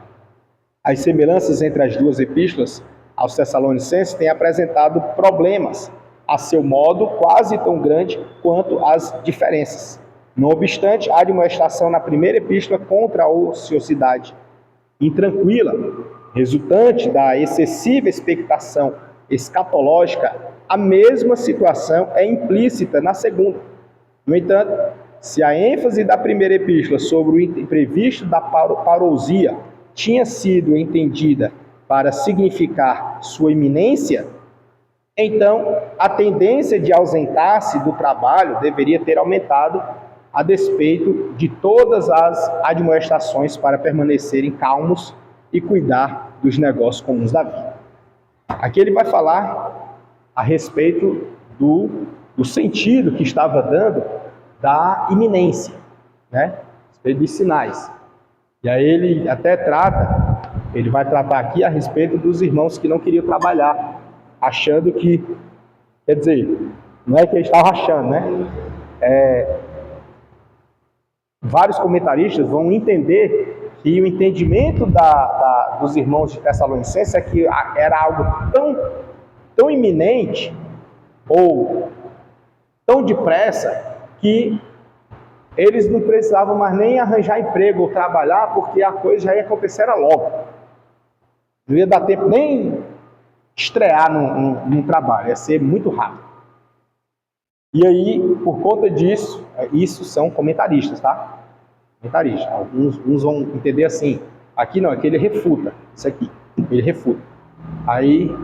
As semelhanças entre as duas epístolas aos Tessalonicenses têm apresentado problemas, a seu modo quase tão grande quanto as diferenças. Não obstante, a admoestação na primeira epístola contra a ociosidade intranquila, resultante da excessiva expectação escatológica, a mesma situação é implícita na segunda. No entanto, se a ênfase da primeira epístola sobre o imprevisto da parousia tinha sido entendida para significar sua iminência, então a tendência de ausentar-se do trabalho deveria ter aumentado a despeito de todas as admoestações para permanecerem calmos e cuidar dos negócios comuns da vida. Aqui ele vai falar a respeito do sentido que estava dando da iminência, né? A respeito dos sinais. E aí ele até ele vai tratar aqui a respeito dos irmãos que não queriam trabalhar, achando que, quer dizer, não é que eles estavam achando, né? Vários comentaristas vão entender que o entendimento dos irmãos de Tessalonicenses é que era algo tão iminente ou tão depressa que eles não precisavam mais nem arranjar emprego ou trabalhar, porque a coisa já ia acontecer logo. Não ia dar tempo nem estrear num trabalho, ia ser muito rápido. E aí, por conta disso, isso são comentaristas, tá? Comentaristas. Alguns vão entender assim. Aqui não, aqui ele refuta. Isso aqui, ele refuta. Aí,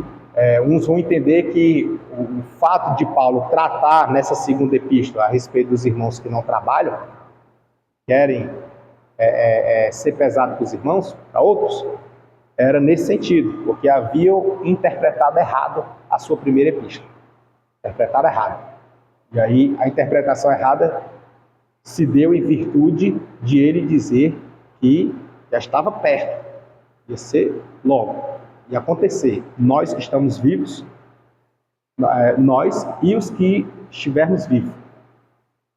uns vão entender que o fato de Paulo tratar nessa segunda epístola a respeito dos irmãos que não trabalham, querem ser pesado com os irmãos, para outros, era nesse sentido, porque haviam interpretado errado a sua primeira epístola. Interpretado errado. E aí a interpretação errada se deu em virtude de ele dizer que já estava perto, ia ser logo, ia acontecer. Nós que estamos vivos, nós e os que estivermos vivos.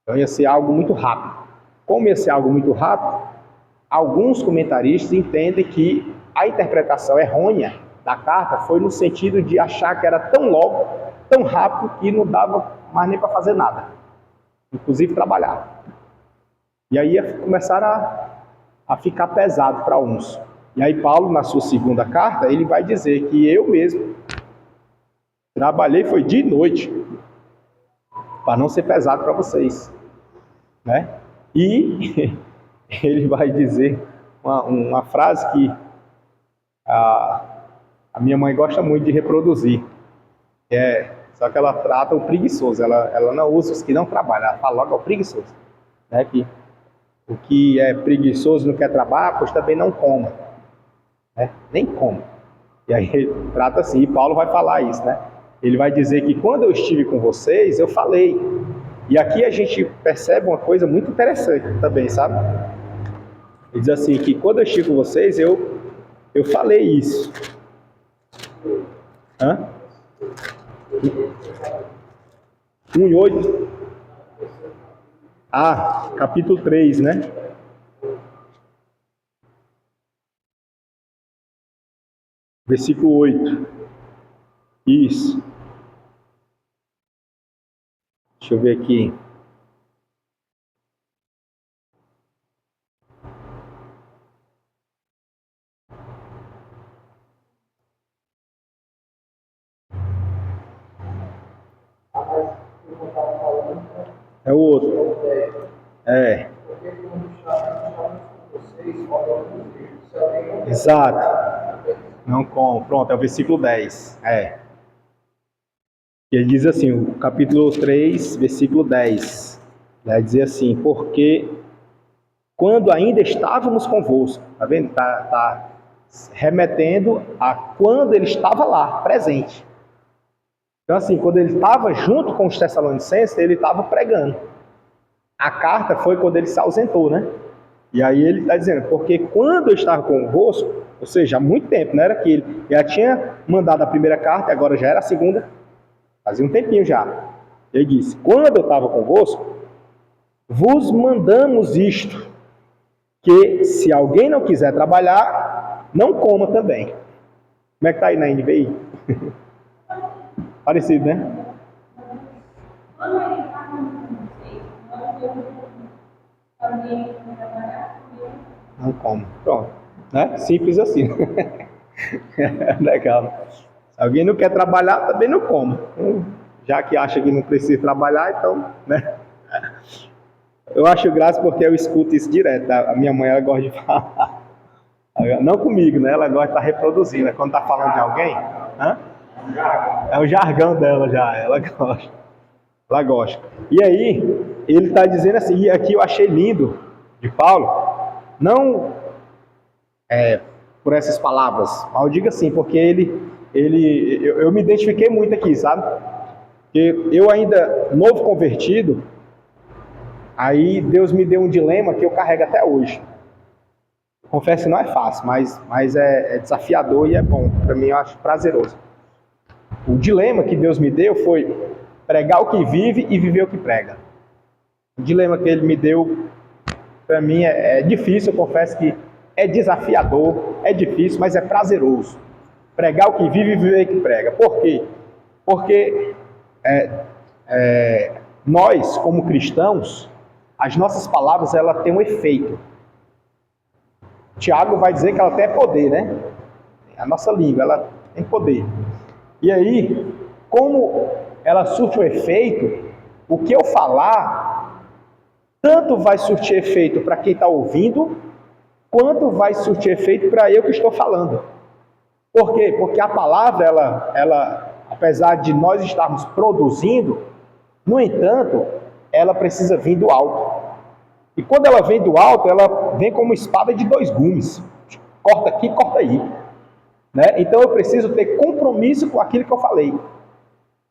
Então ia ser algo muito rápido. Como ia ser algo muito rápido, alguns comentaristas entendem que a interpretação errônea da carta foi no sentido de achar que era tão logo, tão rápido, que não dava mais nem para fazer nada, inclusive trabalhar. E aí ia começar a ficar pesado para uns. E aí Paulo, na sua segunda carta, ele vai dizer que eu mesmo trabalhei, foi dia e noite, para não ser pesado para vocês, né? E ele vai dizer uma frase que a minha mãe gosta muito de reproduzir, só que ela trata o preguiçoso, ela não usa os que não trabalham, ela fala logo ao preguiçoso, né? Que o que é preguiçoso não quer trabalhar, pois também não coma, né? Nem coma. E aí ele trata assim, e Paulo vai falar isso, né? Ele vai dizer que quando eu estive com vocês, eu falei. E aqui a gente percebe uma coisa muito interessante também, sabe? Ele diz assim, que quando eu estive com vocês, eu falei isso. 1:8. Capítulo 3, né? Versículo 8. Isso. Deixa eu ver aqui. É o outro. Exato. Não como. Pronto, é o versículo 10. Ele diz assim, o capítulo 3, versículo 10. Vai dizer assim, porque quando ainda estávamos convosco. Está vendo? Está remetendo a quando ele estava lá, presente. Então, assim, quando ele estava junto com os Tessalonicenses, ele estava pregando. A carta foi quando ele se ausentou, né? E aí ele está dizendo, porque quando eu estava convosco, ou seja, há muito tempo, não era que ele já tinha mandado a primeira carta, agora já era a segunda, fazia um tempinho já. Ele disse, quando eu estava convosco, vos mandamos isto, que se alguém não quiser trabalhar, não coma também. Como é que está aí na NVI? Parecido, né? Não como. Pronto. Né? Simples assim. Legal. Se alguém não quer trabalhar, também não come. Já que acha que não precisa trabalhar, então, né? Eu acho graça porque eu escuto isso direto. A minha mãe, ela gosta de falar. Não comigo, né? Ela gosta de estar reproduzindo. Né? Quando está falando de alguém, hã? É o jargão dela já. Ela gosta. Ela gosta. E aí, ele está dizendo assim, e aqui eu achei lindo de Paulo, não por essas palavras, mas eu digo assim, porque eu me identifiquei muito aqui, sabe? Porque eu ainda, novo convertido, aí Deus me deu um dilema que eu carrego até hoje. Confesso que não é fácil, mas é desafiador e é bom. Para mim, eu acho prazeroso. O dilema que Deus me deu foi pregar o que vive e viver o que prega. O dilema que ele me deu, para mim, é difícil. Eu confesso que é desafiador, é difícil, mas é prazeroso. Pregar o que vive e viver o que prega. Por quê? Porque nós, como cristãos, as nossas palavras, ela têm um efeito. Tiago vai dizer que ela tem poder, né? A nossa língua, ela tem poder. E aí, como ela surte o efeito, o que eu falar, tanto vai surtir efeito para quem está ouvindo, quanto vai surtir efeito para eu que estou falando. Por quê? Porque a palavra, ela, apesar de nós estarmos produzindo, no entanto, ela precisa vir do alto. E quando ela vem do alto, ela vem como uma espada de dois gumes. Corta aqui, corta aí. Né? Então eu preciso ter compromisso com aquilo que eu falei.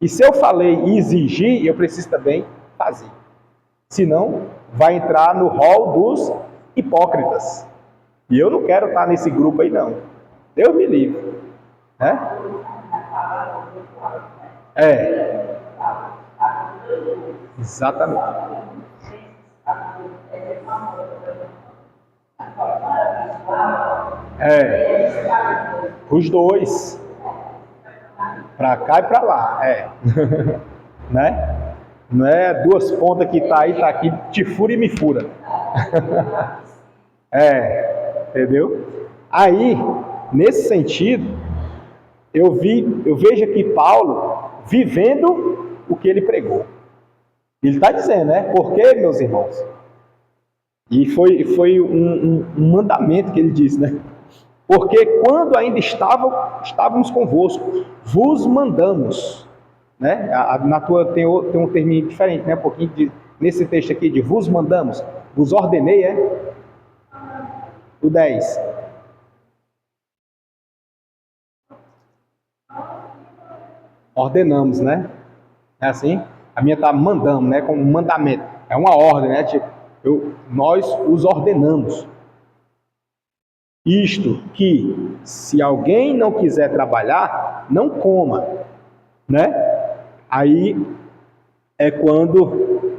E se eu falei e exigir, eu preciso também fazer. Senão, vai entrar no rol dos hipócritas. E eu não quero estar nesse grupo aí, não. Deus me livre. Né? Exatamente. Os dois. Pra cá e pra lá. Né? Não é duas pontas que tá aí, tá aqui, te fura e me fura. Entendeu? Aí, nesse sentido, eu vejo aqui Paulo vivendo o que ele pregou. Ele está dizendo, né? Porque, meus irmãos, e foi um mandamento que ele disse, né? Porque quando ainda estávamos convosco, vos mandamos, né? Na tua tem um termo diferente, né? Um pouquinho nesse texto aqui de vos mandamos, vos ordenei, O 10. Ordenamos, né? É assim? A minha tá mandamos, né? Como um mandamento. É uma ordem, né? Tipo, nós os ordenamos. Isto que, se alguém não quiser trabalhar, não coma, né? Aí é quando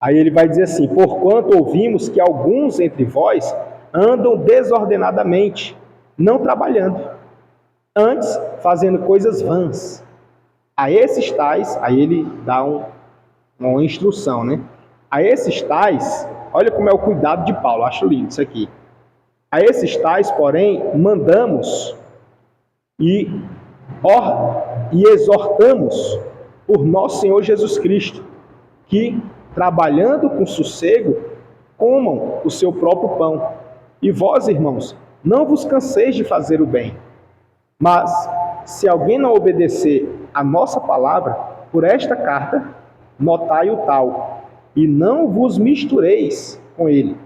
aí ele vai dizer assim: porquanto ouvimos que alguns entre vós andam desordenadamente, não trabalhando, antes fazendo coisas vãs. A esses tais, aí ele dá uma instrução, né? A esses tais, olha como é o cuidado de Paulo, acho lindo isso aqui. A esses tais, porém, mandamos e exortamos por nosso Senhor Jesus Cristo, que, trabalhando com sossego, comam o seu próprio pão. E vós, irmãos, não vos canseis de fazer o bem. Mas, se alguém não obedecer a nossa palavra, por esta carta, notai o tal, e não vos mistureis com ele,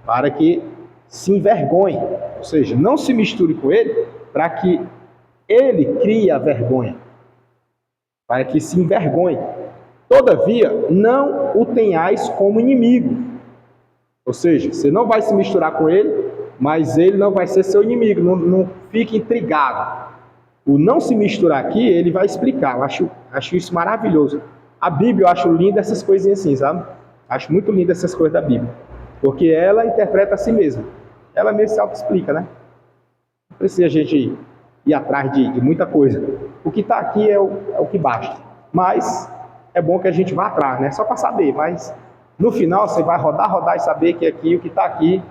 para que se envergonhe. Ou seja, não se misture com ele, para que ele crie a vergonha, para que se envergonhe. Todavia, não o tenhais como inimigo. Ou seja, você não vai se misturar com ele, mas ele não vai ser seu inimigo. Não fique intrigado. O não se misturar aqui, ele vai explicar. Eu acho isso maravilhoso. A Bíblia, eu acho linda essas coisinhas assim, sabe? Acho muito linda essas coisas da Bíblia. Porque ela interpreta a si mesma. Ela mesma se auto-explica, né? Não precisa a gente ir atrás de muita coisa. O que está aqui é o que basta. Mas é bom que a gente vá atrás, né? Só para saber. Mas no final você vai rodar e saber que aqui, o que está aqui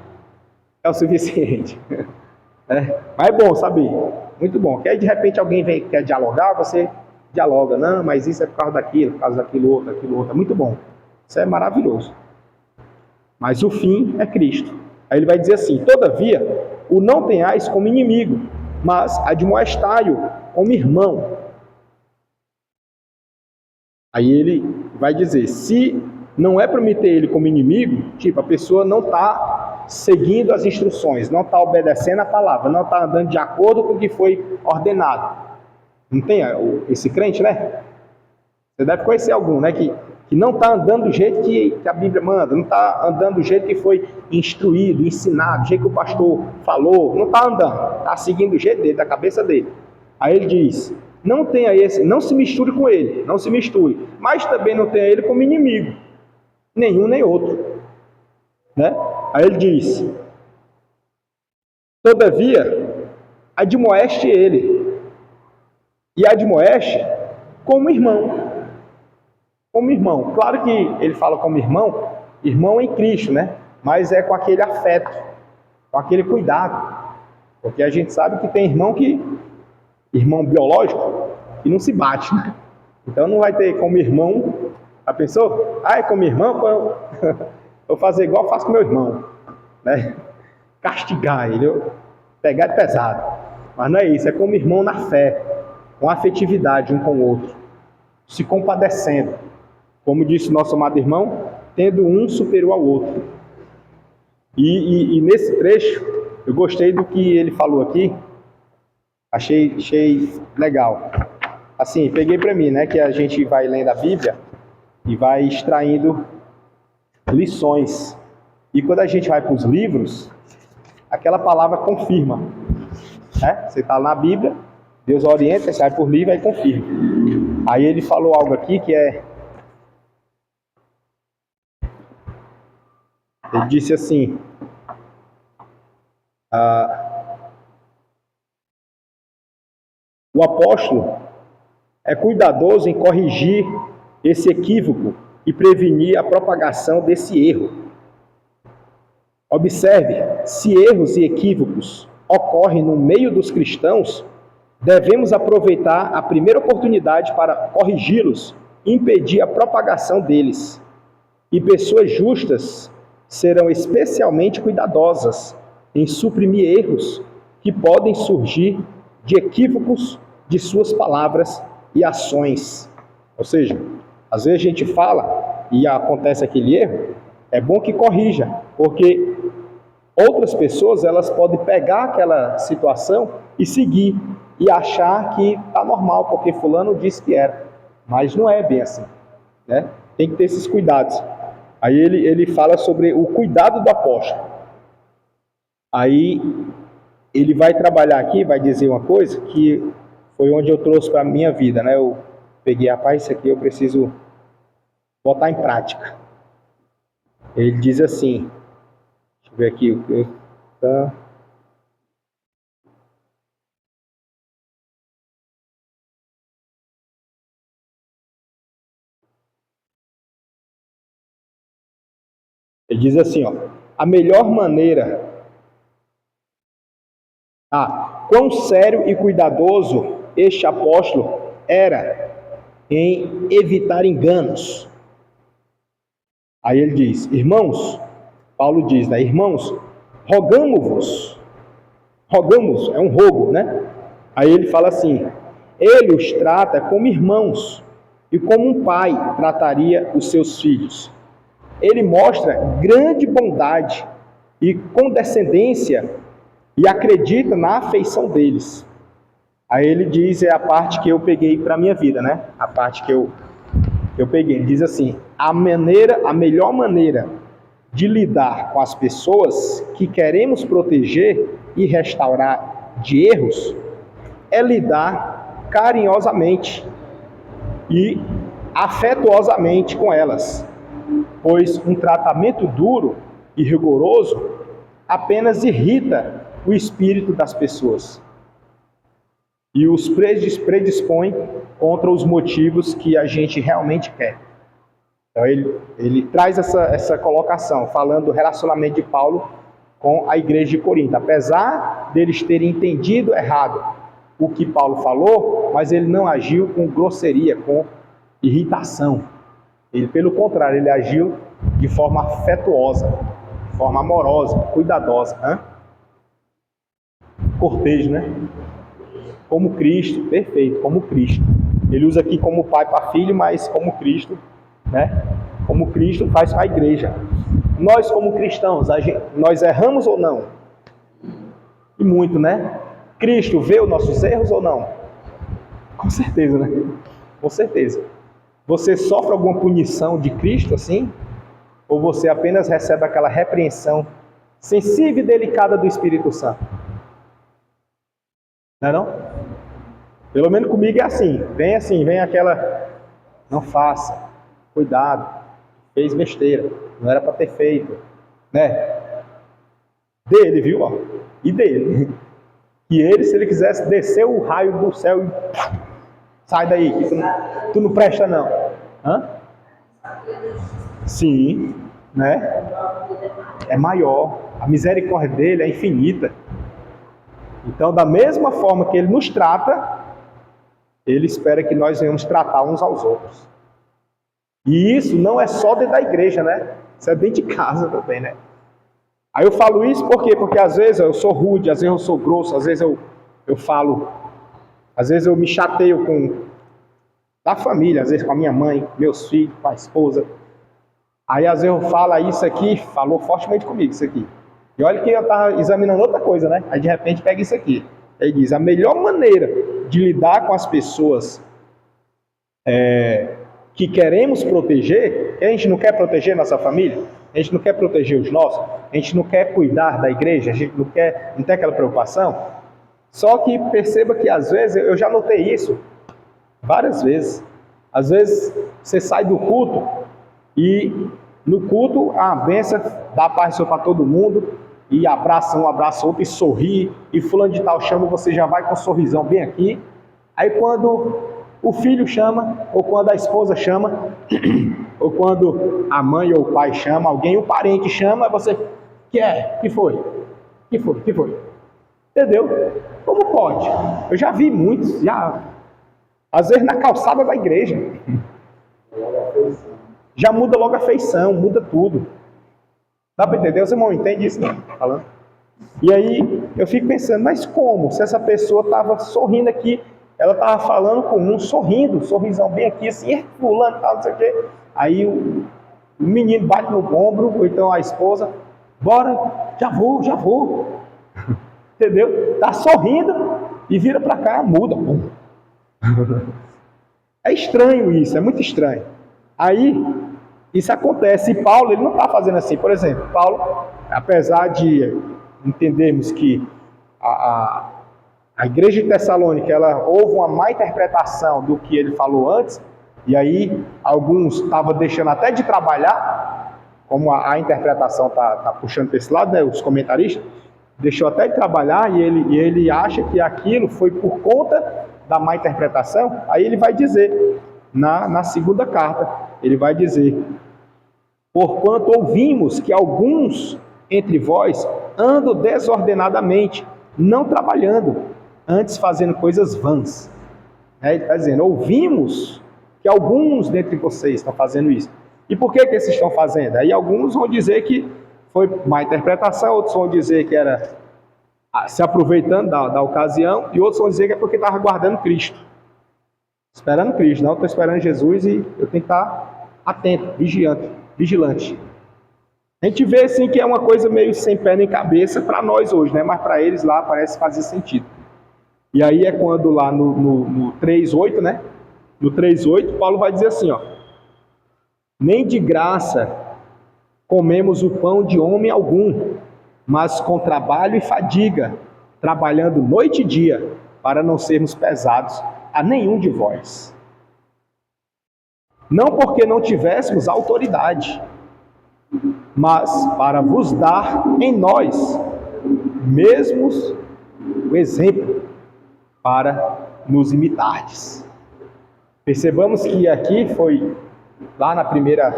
é o suficiente. Mas é bom saber. Muito bom. Que aí de repente alguém quer dialogar, você dialoga. Não, mas isso é por causa daquilo, por causa daquilo outro. Muito bom. Isso é maravilhoso. Mas o fim é Cristo. Aí ele vai dizer assim: todavia, o não tenhais como inimigo, mas admoestai-o como irmão. Aí ele vai dizer, se não é para meter ele como inimigo, tipo, a pessoa não está seguindo as instruções, não está obedecendo a palavra, não está andando de acordo com o que foi ordenado. Não tem esse crente, né? Você deve conhecer algum, né? Que não está andando do jeito que a Bíblia manda, não está andando do jeito que foi instruído, ensinado, do jeito que o pastor falou, não está andando, está seguindo do jeito dele, da cabeça dele. Aí ele diz, não tenha esse, não se misture com ele, não se misture, mas também não tenha ele como inimigo, nenhum nem outro, né? Aí ele diz, todavia, admoeste ele, e admoeste como irmão. Como irmão. Claro que ele fala como irmão em Cristo, né? Mas é com aquele afeto, com aquele cuidado. Porque a gente sabe que tem irmão biológico, que não se bate, né? Então não vai ter como irmão, a pessoa, é como irmão, eu vou fazer igual eu faço com meu irmão, né? Castigar ele, pegar de pesado. Mas não é isso, é como irmão na fé, com afetividade um com o outro, se compadecendo. Como disse nosso amado irmão, tendo um superior ao outro. E nesse trecho, eu gostei do que ele falou aqui, achei legal. Assim, peguei para mim, né, que a gente vai lendo a Bíblia e vai extraindo lições. E quando a gente vai para os livros, aquela palavra confirma. Né? Você está na Bíblia, Deus orienta, você vai por livro e confirma. Aí ele falou algo aqui que ele disse assim, o apóstolo é cuidadoso em corrigir esse equívoco e prevenir a propagação desse erro. Observe, se erros e equívocos ocorrem no meio dos cristãos, devemos aproveitar a primeira oportunidade para corrigi-los e impedir a propagação deles. E pessoas justas serão especialmente cuidadosas em suprimir erros que podem surgir de equívocos de suas palavras e ações. Ou seja, às vezes a gente fala e acontece aquele erro, é bom que corrija, porque outras pessoas elas podem pegar aquela situação e seguir e achar que está normal, porque fulano disse que era, mas não é bem assim, né? Tem que ter esses cuidados. Aí ele fala sobre o cuidado do apóstolo. Aí ele vai trabalhar aqui, vai dizer uma coisa que foi onde eu trouxe para a minha vida, né? Eu peguei, rapaz, isso aqui eu preciso botar em prática. Ele diz assim, deixa eu ver aqui o que está... Ele diz assim, ó, a melhor maneira... quão sério e cuidadoso este apóstolo era em evitar enganos. Aí ele diz, irmãos, Paulo diz, né, irmãos, rogamos, é um rogo, né? Aí ele fala assim, ele os trata como irmãos e como um pai trataria os seus filhos. Ele mostra grande bondade e condescendência e acredita na afeição deles. Aí ele diz, é a parte que eu peguei para a minha vida, né? A parte que eu peguei. Ele diz assim, a melhor maneira de lidar com as pessoas que queremos proteger e restaurar de erros é lidar carinhosamente e afetuosamente com elas, pois um tratamento duro e rigoroso apenas irrita o espírito das pessoas e os predispõe contra os motivos que a gente realmente quer. Então ele traz essa colocação, falando do relacionamento de Paulo com a igreja de Corinto. Apesar deles terem entendido errado o que Paulo falou, mas ele não agiu com grosseria, com irritação. Ele, pelo contrário, ele agiu de forma afetuosa, de forma amorosa, cuidadosa. Cortejo, né? Como Cristo, perfeito, como Cristo. Ele usa aqui como pai para filho, mas como Cristo, né? Como Cristo faz para a igreja. Nós, como cristãos, nós erramos ou não? E muito, né? Cristo vê os nossos erros ou não? Com certeza, né? Com certeza. Você sofre alguma punição de Cristo assim? Ou você apenas recebe aquela repreensão sensível e delicada do Espírito Santo? Não é não? Pelo menos comigo é assim, vem aquela, não faça, cuidado, fez besteira, não era para ter feito, né? Dele, viu? Ó, e dele. E ele, se ele quisesse descer o raio do céu e sai daí, que tu não presta não. Hã? Sim, né? É maior, a misericórdia dele é infinita. Então, da mesma forma que ele nos trata, ele espera que nós venhamos tratar uns aos outros. E isso não é só dentro da igreja, né? Isso é dentro de casa também, né? Aí eu falo isso por quê? Porque às vezes eu sou rude, às vezes eu sou grosso, às vezes eu falo, às vezes eu me chateio com a família, às vezes com a minha mãe, meus filhos, com a esposa. Aí às vezes eu falo isso aqui, falou fortemente comigo isso aqui. E olha que eu estava examinando outra coisa, né? Aí de repente pega isso aqui. Ele diz, a melhor maneira de lidar com as pessoas que queremos proteger, que a gente não quer proteger nossa família, a gente não quer proteger os nossos, a gente não quer cuidar da igreja, a gente não tem aquela preocupação. Só que perceba que às vezes, eu já notei isso várias vezes, às vezes você sai do culto e no culto a bênção dá paz para todo mundo e abraça um, abraça outro e sorri, e fulano de tal chama, você já vai com um sorrisão bem aqui. Aí quando o filho chama, ou quando a esposa chama, ou quando a mãe ou o pai chama, alguém, o parente chama, você, que foi? Entendeu? Como pode? Eu já vi muitos, às vezes na calçada da igreja, já muda logo a feição, muda tudo. Dá para entender? Os irmãos entendem isso, não? Falando. E aí eu fico pensando, mas como? Se essa pessoa estava sorrindo aqui, ela estava falando com um sorrindo, sorrisão bem aqui, assim, fulano, tal, não sei o quê. Aí o menino bate no ombro, ou então a esposa, bora, já vou. Entendeu? Tá sorrindo e vira para cá, muda. É estranho isso, é muito estranho. Aí, isso acontece. E Paulo, ele não está fazendo assim. Por exemplo, Paulo, apesar de entendermos que a igreja de Tessalônica, houve uma má interpretação do que ele falou antes, e aí alguns estavam deixando até de trabalhar, como a interpretação está puxando para esse lado, né, os comentaristas, deixou até de trabalhar, e ele acha que aquilo foi por conta da má interpretação. Aí ele vai dizer, na segunda carta, ele vai dizer, porquanto ouvimos que alguns entre vós andam desordenadamente, não trabalhando, antes fazendo coisas vãs. Ele está dizendo, ouvimos que alguns dentre vocês estão fazendo isso. E por que esses estão fazendo? Aí alguns vão dizer que foi má interpretação, outros vão dizer que era se aproveitando da ocasião, e outros vão dizer que é porque estava guardando Cristo. Esperando Cristo, não estou esperando Jesus e eu tenho que estar atento, vigilante. A gente vê assim que é uma coisa meio sem pé nem cabeça para nós hoje, né? Mas para eles lá parece fazer sentido. E aí é quando lá no 3:8, né? No 3:8, Paulo vai dizer assim, ó: nem de graça comemos o pão de homem algum, mas com trabalho e fadiga, trabalhando noite e dia, para não sermos pesados a nenhum de vós. Não porque não tivéssemos autoridade, mas para vos dar em nós mesmos o exemplo, para nos imitardes. Percebamos que aqui foi, lá na primeira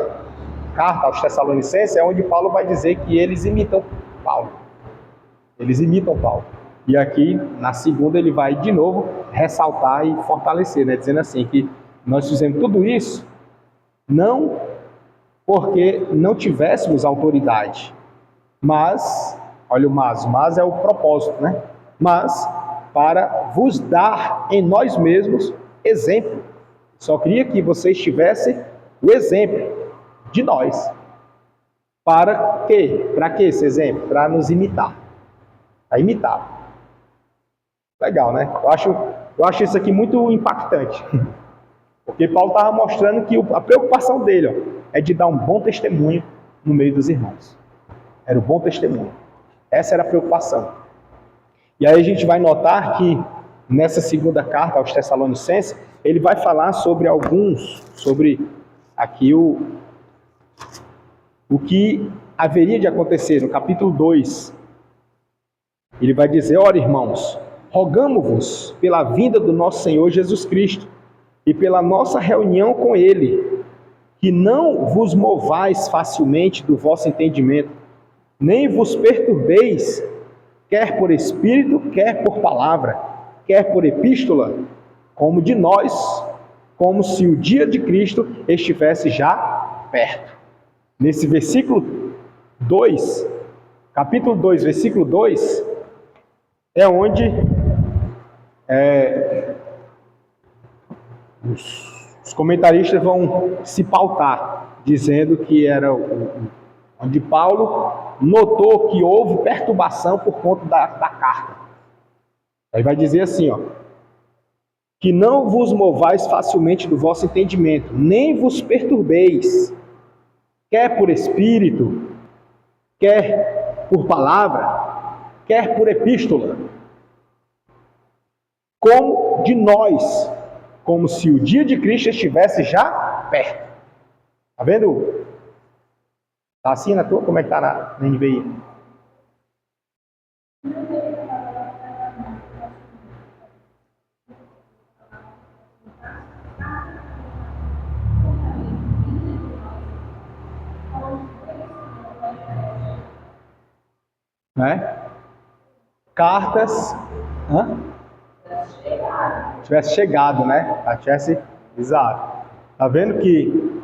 carta aos Tessalonicenses, é onde Paulo vai dizer que eles imitam Paulo. Eles imitam Paulo. E aqui, na segunda, ele vai de novo ressaltar e fortalecer, né? Dizendo assim, que nós fizemos tudo isso não porque não tivéssemos autoridade, mas, olha o mas é o propósito, né? Mas para vos dar em nós mesmos exemplo. Só queria que vocês tivessem o exemplo de nós. Para quê? Para que esse exemplo? Para nos imitar. Para imitar. Legal, né? Eu acho isso aqui muito impactante. Porque Paulo estava mostrando que a preocupação dele, ó, é de dar um bom testemunho no meio dos irmãos. Era o bom testemunho. Essa era a preocupação. E aí a gente vai notar que nessa segunda carta aos Tessalonicenses, ele vai falar sobre aqui o que haveria de acontecer no capítulo 2. Ele vai dizer: ora, irmãos, rogamo-vos pela vinda do nosso Senhor Jesus Cristo e pela nossa reunião com Ele, que não vos movais facilmente do vosso entendimento, nem vos perturbeis, quer por espírito, quer por palavra, quer por epístola, como de nós, como se o dia de Cristo estivesse já perto. Nesse versículo 2, capítulo 2, versículo 2, é onde os comentaristas vão se pautar, dizendo que era onde Paulo notou que houve perturbação por conta da carta. Aí vai dizer assim, ó: que não vos movais facilmente do vosso entendimento, nem vos perturbeis, quer por espírito, quer por palavra, quer por epístola, como de nós, como se o dia de Cristo estivesse já perto. Tá vendo? Tá assim na tua? Como é que tá na NVI? Né? Cartas. Tivesse chegado, né? Exato. Tá vendo que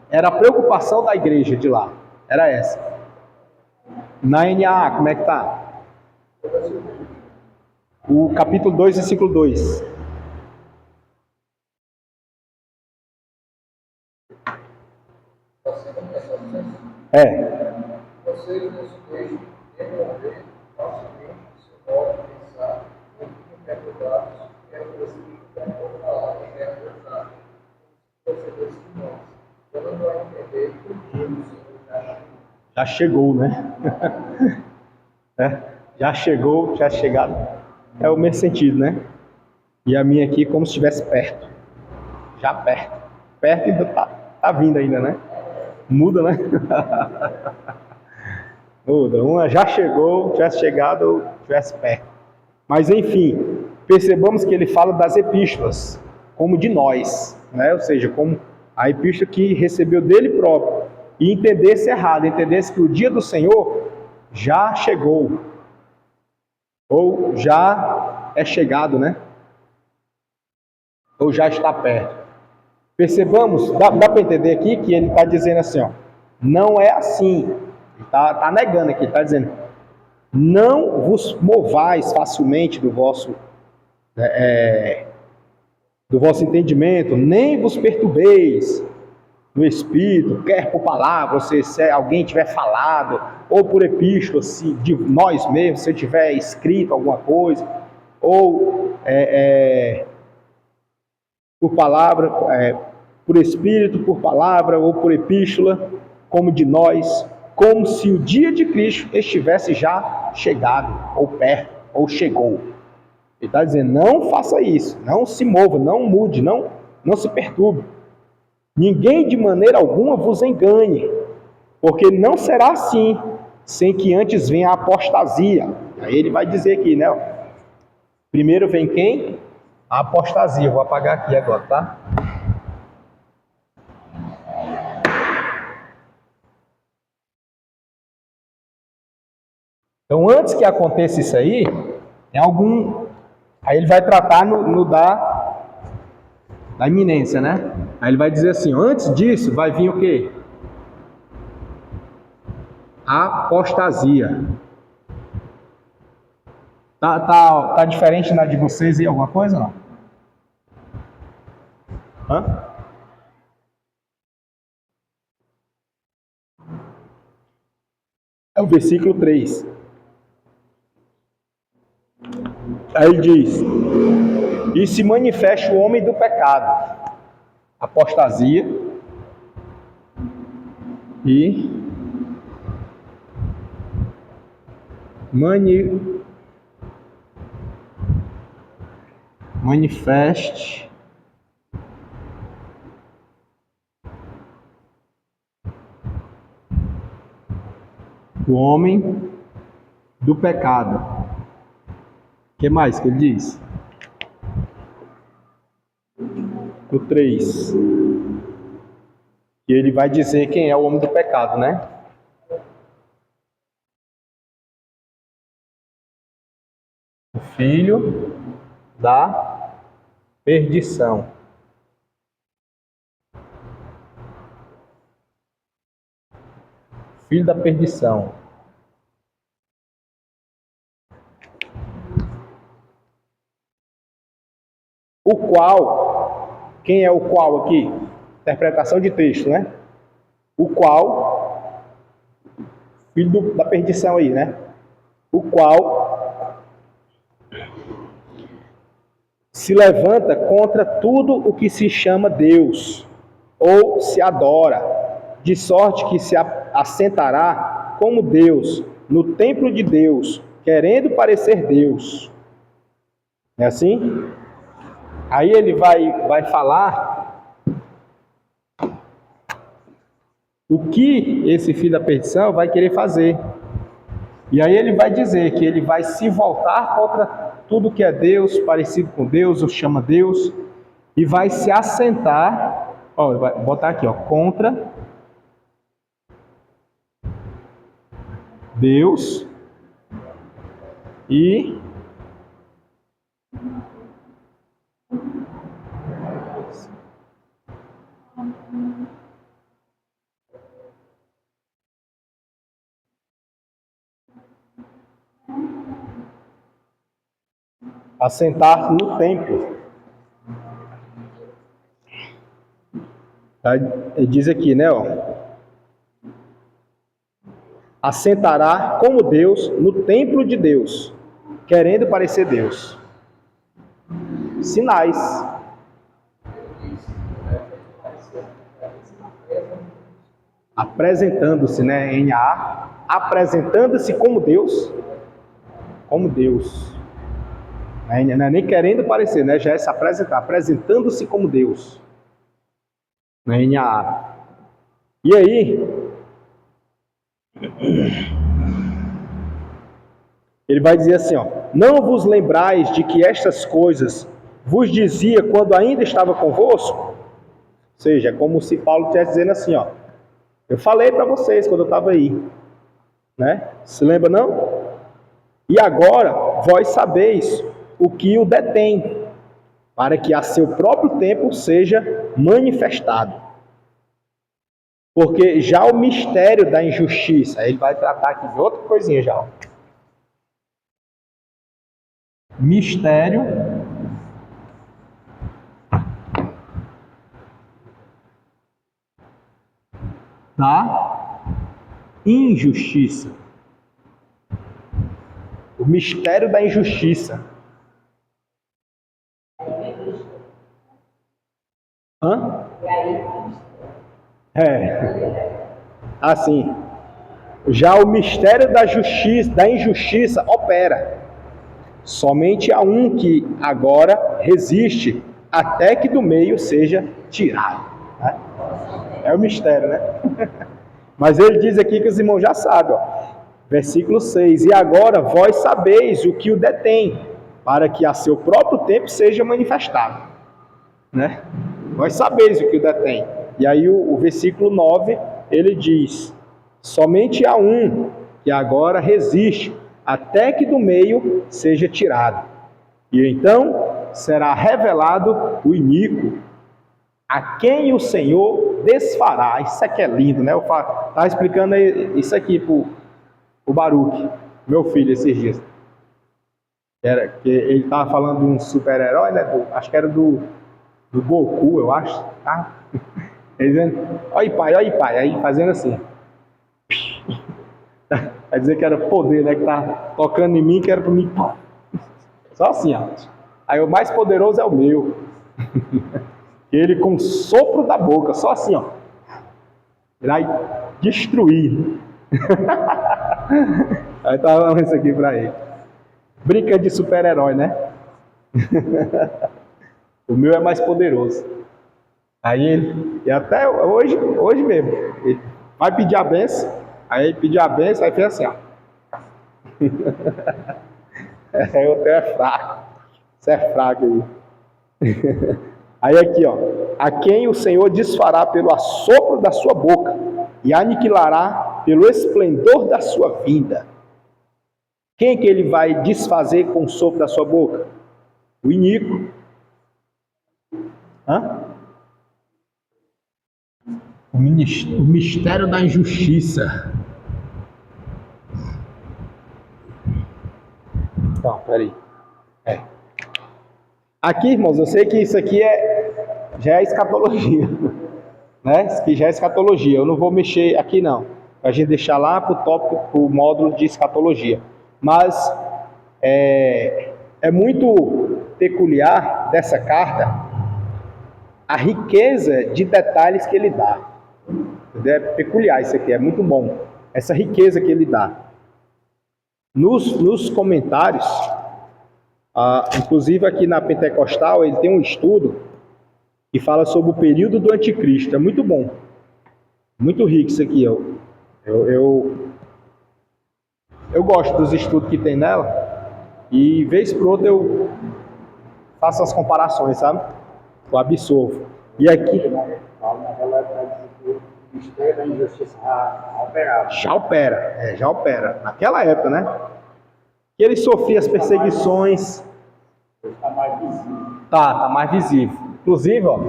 era a preocupação da igreja de lá. Era essa. Na NAA, como é que tá? O capítulo 2, versículo 2.
Vocês nos deixem devolver facilmente o seu modo de pensar, não fiquem perturbados, quer por espírito, quer por palavra, quer por prática, procedentes de nós, dando a entender que o dia do Senhor
já chegou, né? Já chegou, já chegado. É o mesmo sentido, né? E a minha aqui como se estivesse perto. Já perto. Perto e tá vindo ainda, né? Muda, né? Muda. Uma já chegou, tivesse chegado ou tivesse perto. Mas enfim, percebamos que ele fala das epístolas, como de nós, né? Ou seja, como a epístola que recebeu dele próprio. E entendesse errado, entendesse que o dia do Senhor já chegou. Ou já é chegado, né? Ou já está perto. Percebamos, dá para entender aqui que ele está dizendo assim, ó, não é assim. Ele está negando aqui, ele está dizendo, não vos movais facilmente do vosso do vosso entendimento, nem vos perturbeis no Espírito, quer por palavra, se alguém tiver falado, ou por epístola, se de nós mesmos, se eu tiver escrito alguma coisa, ou por palavra, por Espírito, por palavra, ou por epístola, como de nós, como se o dia de Cristo estivesse já chegado, ou perto, ou chegou. Ele está dizendo, não faça isso, não se mova, não mude, não se perturbe. Ninguém de maneira alguma vos engane, porque não será assim, sem que antes venha a apostasia. Aí ele vai dizer aqui, né? Primeiro vem quem? A apostasia. Vou apagar aqui agora, tá? Então, antes que aconteça isso aí, tem algum... Aí ele vai tratar da iminência, né? Aí ele vai dizer assim, antes disso vai vir o quê? A apostasia. Tá diferente na de vocês aí alguma coisa, não? Hã? É o versículo 3. Aí ele diz, e se manifesta o homem do pecado, apostasia, e manifeste o homem do pecado. O que mais que ele diz? O 3. E ele vai dizer quem é o homem do pecado, né? O filho da perdição. Filho da perdição. O qual, quem é o qual aqui? Interpretação de texto, né? O qual, filho da perdição aí, né? O qual se levanta contra tudo o que se chama Deus, ou se adora, de sorte que se assentará como Deus, no templo de Deus, querendo parecer Deus. Não é assim? Aí ele vai falar o que esse filho da perdição vai querer fazer. E aí ele vai dizer que ele vai se voltar contra tudo que é Deus, parecido com Deus, ou chama Deus, e vai se assentar, vai botar aqui, contra Deus e assentar no templo. Ele diz aqui, né? Assentará como Deus no templo de Deus, querendo parecer Deus. Sinais. Apresentando-se, né? NA, apresentando-se como Deus. Como Deus. Não é nem querendo parecer, né? Já é se apresentar, apresentando-se como Deus. Na NA. E aí, ele vai dizer assim, não vos lembrais de que estas coisas vos dizia quando ainda estava convosco? Ou seja, é como se Paulo estivesse dizendo assim, eu falei para vocês quando eu estava aí, né? Se lembra não? E agora vós sabeis o que o detém, para que a seu próprio tempo seja manifestado. Porque já o mistério da injustiça, ele vai tratar aqui de outra coisinha já. Mistério da injustiça. O mistério da injustiça. Hã? Assim. Já o mistério da justiça, da injustiça opera. Somente há um que agora resiste até que do meio seja tirado. Né? É o mistério, né? Mas ele diz aqui que os irmãos já sabem, ó. Versículo 6. E agora vós sabeis o que o detém, para que a seu próprio tempo seja manifestado. Né? Vós sabeis o que o detém. E aí o versículo 9, ele diz: somente há um que agora resiste, até que do meio seja tirado. E então será revelado o iníquo, a quem o Senhor desfará. Isso aqui é lindo, né? Eu estava explicando isso aqui para o Baruque, meu filho, esses dias. Que ele estava falando de um super-herói, né? Acho que era do Goku, eu acho. Tá? Ele dizendo, olha pai, aí fazendo assim. Vai dizer que era poder, né? Que tá tocando em mim, que era para mim. Só assim, ó. Aí o mais poderoso é o meu. Ele com sopro da boca, só assim, ó. Ele vai destruir. Aí tá falando isso aqui pra ele. Brinca de super-herói, né? O meu é mais poderoso. Aí ele, e até hoje mesmo, ele vai pedir a benção, aí ele pediu a benção, aí fez assim, ó. O teu é fraco. Você é fraco aí. Aí aqui, ó. A quem o Senhor desfará pelo assopro da sua boca e aniquilará pelo esplendor da sua vinda. Quem que ele vai desfazer com o sopro da sua boca? O iníquo. Hã? O mistério da injustiça. Então, peraí. Aqui, irmãos, eu sei que isso aqui já é escatologia. Né? Isso aqui já é escatologia. Eu não vou mexer aqui, não. Para a gente deixar lá para o tópico, para o módulo de escatologia. Mas é muito peculiar dessa carta a riqueza de detalhes que ele dá. É peculiar isso aqui, é muito bom. Essa riqueza que ele dá. Nos comentários, inclusive aqui na Pentecostal, ele tem um estudo que fala sobre o período do anticristo. É muito bom. Muito rico isso aqui. Eu gosto dos estudos que tem nela. E vez por outra eu faço as comparações, sabe? Eu absorvo. E aqui...
O mistério da injustiça operava.
Já opera. Naquela época, né? Que ele sofria as perseguições.
Está mais visível.
Tá mais visível. Inclusive, ó,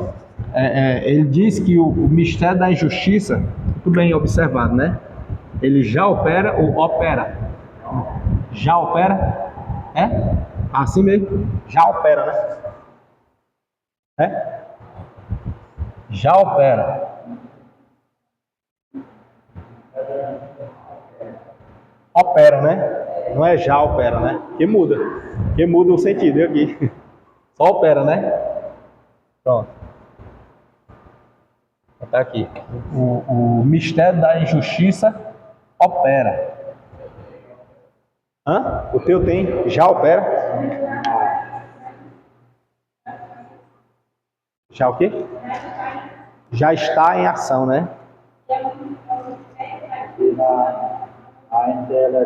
ele diz que o mistério da injustiça, muito bem observado, né? Ele já opera ou opera? Já opera? É? Assim mesmo? Já opera, né? É? Já opera. Opera, né? Não é já opera, né? Que muda o sentido aqui. Só opera, né? Pronto. Tá aqui. O mistério da injustiça opera. Hã? O teu tem? Já opera? Já o quê? Já está em ação, né?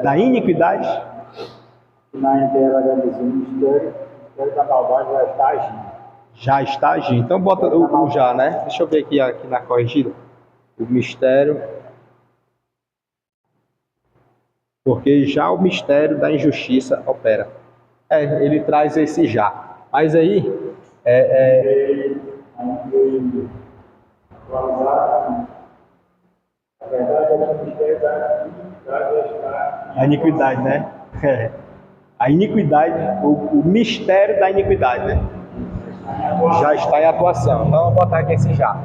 Da iniquidade?
Na inteira da o mistério da maldade já está agindo.
Já está agindo. Então bota o já, né? Deixa eu ver aqui na corrigida. O mistério. Porque já o mistério da injustiça opera. Ele traz esse já. Mas aí...
A verdade é que o mistério da iniquidade está...
A iniquidade, né? A iniquidade, o mistério da iniquidade, né? Já está em atuação. Então, vou botar aqui esse já.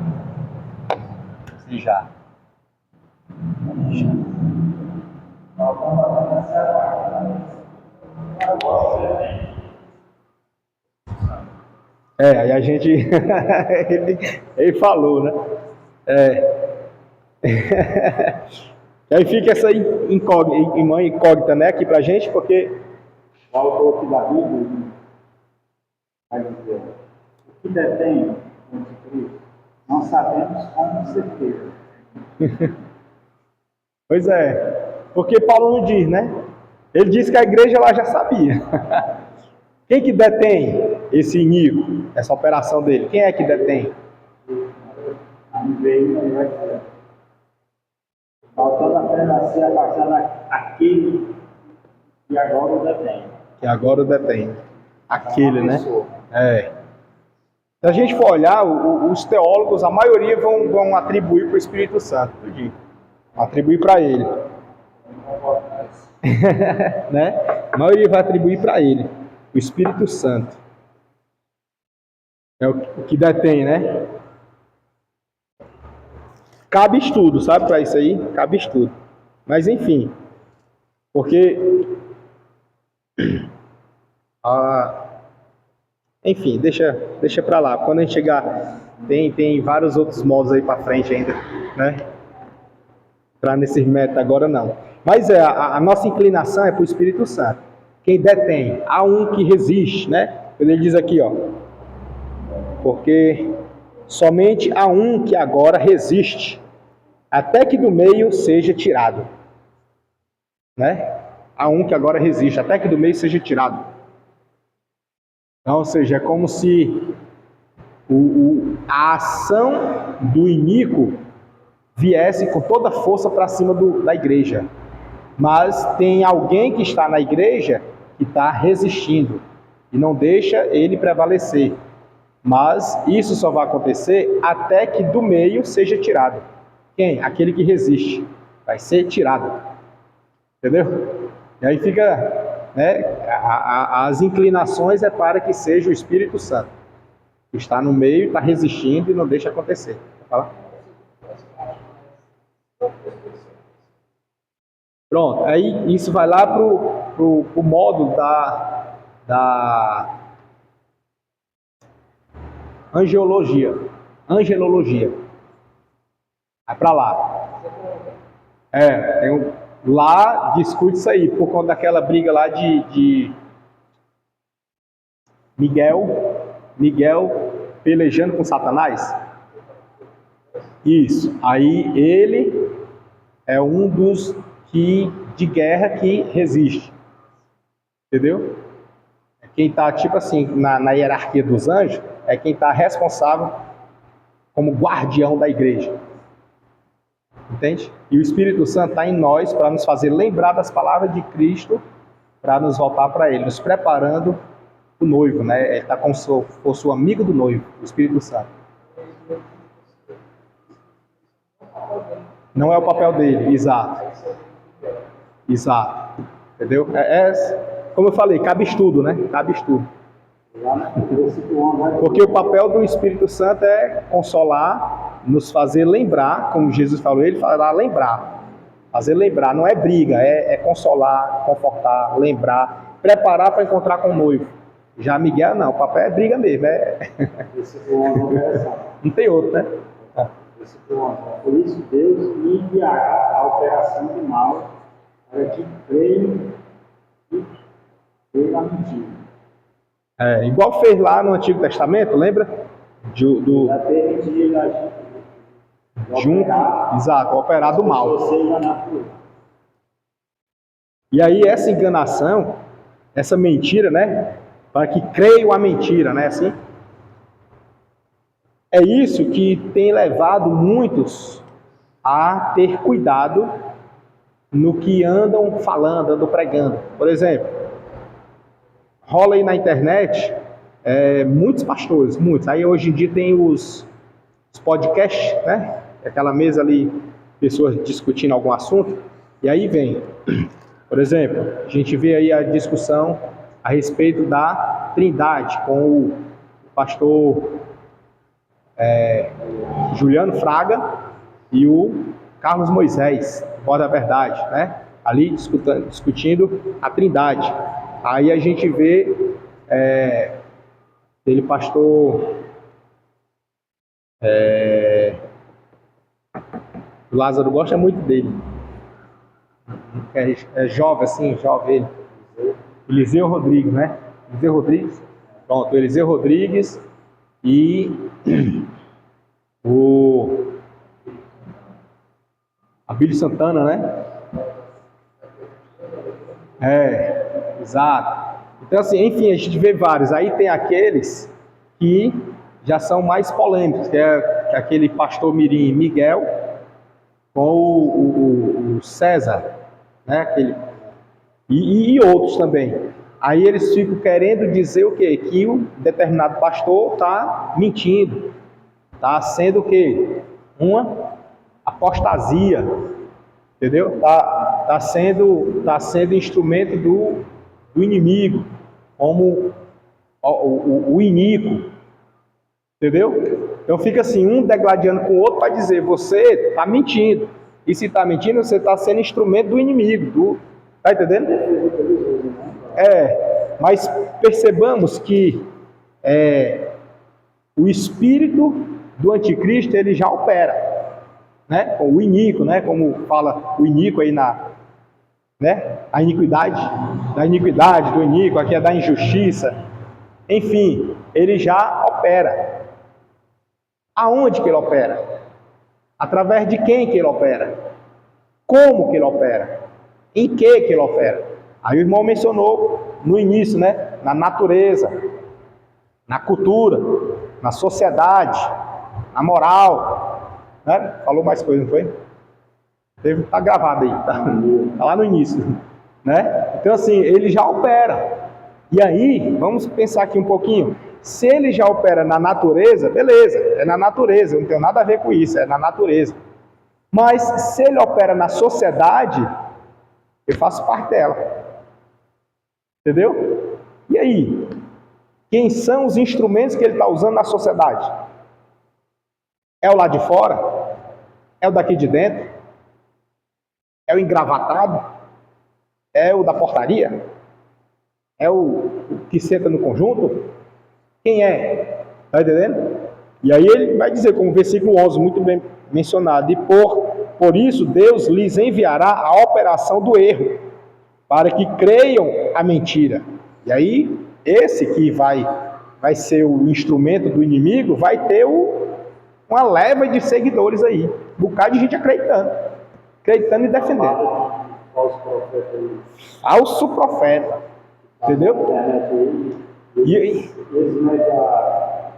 Esse já. Aí a gente. ele falou, né? E aí fica essa incógnita, né, aqui pra gente, porque.
O autor aqui da Bíblia vai dizer: o que detém o anticristo, não sabemos com certeza.
Pois é, porque Paulo não diz, né? Ele diz que a igreja lá já sabia. Quem que detém esse iníquo, essa operação dele? Quem é que detém?
Aí veio e vai dizer: faltando apenas ser afastado aquele que agora o detém.
Que agora o detém. Aquele, né? Se a gente for olhar, os teólogos, a maioria vão atribuir para o Espírito Santo. Atribuir para ele. Né? A maioria vai atribuir para ele. O Espírito Santo. É o que detém, né? Cabe estudo, sabe? Para isso aí, cabe estudo. Mas enfim. Porque... enfim, deixa para lá. Quando a gente chegar, tem vários outros modos aí para frente ainda, né? Entrar nesses métodos agora não. Mas a nossa inclinação é para o Espírito Santo. Quem detém, há um que resiste, né? Ele diz aqui, ó. Porque somente há um que agora resiste, até que do meio seja tirado. Né? Há um que agora resiste, até que do meio seja tirado. Então, ou seja, é como se a ação do iníquo viesse com toda a força para cima da igreja. Mas tem alguém que está na igreja que está resistindo e não deixa ele prevalecer. Mas isso só vai acontecer até que do meio seja tirado. Quem? Aquele que resiste. Vai ser tirado. Entendeu? E aí fica, né, as inclinações é para que seja o Espírito Santo. Que está no meio, está resistindo e não deixa acontecer. Quer falar? Pronto, aí isso vai lá pro modo da angelologia. Vai para lá. Lá discute isso aí, por conta daquela briga lá de Miguel pelejando com Satanás. Isso. Aí ele é um dos de guerra que resiste. Entendeu? Quem está, tipo assim, na hierarquia dos anjos, é quem está responsável como guardião da igreja. Entende? E o Espírito Santo está em nós para nos fazer lembrar das palavras de Cristo, para nos voltar para Ele, nos preparando o noivo, né? Ele está como se fosse o amigo do noivo, o Espírito Santo. Não é o papel dele, exato. Entendeu? Como eu falei, cabe estudo, né? Cabe estudo. Porque o papel do Espírito Santo é consolar, nos fazer lembrar, como Jesus falou, ele falará lembrar. Fazer lembrar, não é briga, é consolar, confortar, lembrar, preparar para encontrar com o noivo. Já Miguel, não, o papel é briga mesmo. Não tem outro, né?
Por isso Deus me enviará a operação de mal para que creio na mentira.
Igual fez lá no Antigo Testamento, lembra?
Já permitiu
operar do mal. E aí essa enganação, essa mentira, né? Para que creiam a mentira, né? Assim. É isso que tem levado muitos a ter cuidado no que andam falando, andam pregando. Por exemplo, rola aí na internet muitos pastores, muitos. Aí hoje em dia tem os podcasts, né? Aquela mesa ali, pessoas discutindo algum assunto. E aí vem, por exemplo, a gente vê aí a discussão a respeito da Trindade com o pastor Juliano Fraga e o Carlos Moisés, Voz da Verdade, né? Ali discutindo a Trindade. Aí a gente vê aquele pastor Lázaro gosta muito dele. É jovem assim, jovem ele. Eliseu Rodrigues, né? Eliseu Rodrigues. Pronto, Eliseu Rodrigues e o Abílio Santana, né? Exato. Então assim, enfim, a gente vê vários. Aí tem aqueles que já são mais polêmicos, que é aquele pastor mirim Miguel com o César, né? E outros também. Aí eles ficam querendo dizer o quê? Que o determinado pastor está mentindo, está sendo o quê? Uma apostasia, entendeu? Tá sendo instrumento do inimigo, como o iníquo, entendeu? Então fica assim, um degladiando com o outro para dizer, você está mentindo. E se está mentindo, você está sendo instrumento do inimigo. Tá entendendo? Mas percebamos que o espírito do anticristo, ele já opera, né? Com o iníquo, né? Como fala o iníquo aí né? A iniquidade, da iniquidade, do iníquo, aqui é da injustiça. Enfim, ele já opera. Aonde que ele opera? Através de quem que ele opera? Como que ele opera? Em que ele opera? Aí o irmão mencionou no início, né? Na natureza, na cultura, na sociedade, na moral, né? Falou mais coisa, não foi? Tá gravado aí, tá lá no início, né? Então assim, ele já opera. E aí, vamos pensar aqui um pouquinho. Se ele já opera na natureza, beleza, é na natureza, não tem nada a ver com isso, é na natureza. Mas se ele opera na sociedade, eu faço parte dela. Entendeu? E aí? Quem são os instrumentos que ele está usando na sociedade? É o lá de fora? É o daqui de dentro? É o engravatado? É o da portaria? É o que senta no conjunto? Quem é? Está entendendo? E aí ele vai dizer, como o versículo 11, muito bem mencionado, e por isso Deus lhes enviará a operação do erro, para que creiam a mentira. E aí, esse que vai ser o instrumento do inimigo, vai ter uma leva de seguidores aí, um bocado de gente acreditando e defendendo. Falso profeta. Entendeu? E aí?
Eles medem a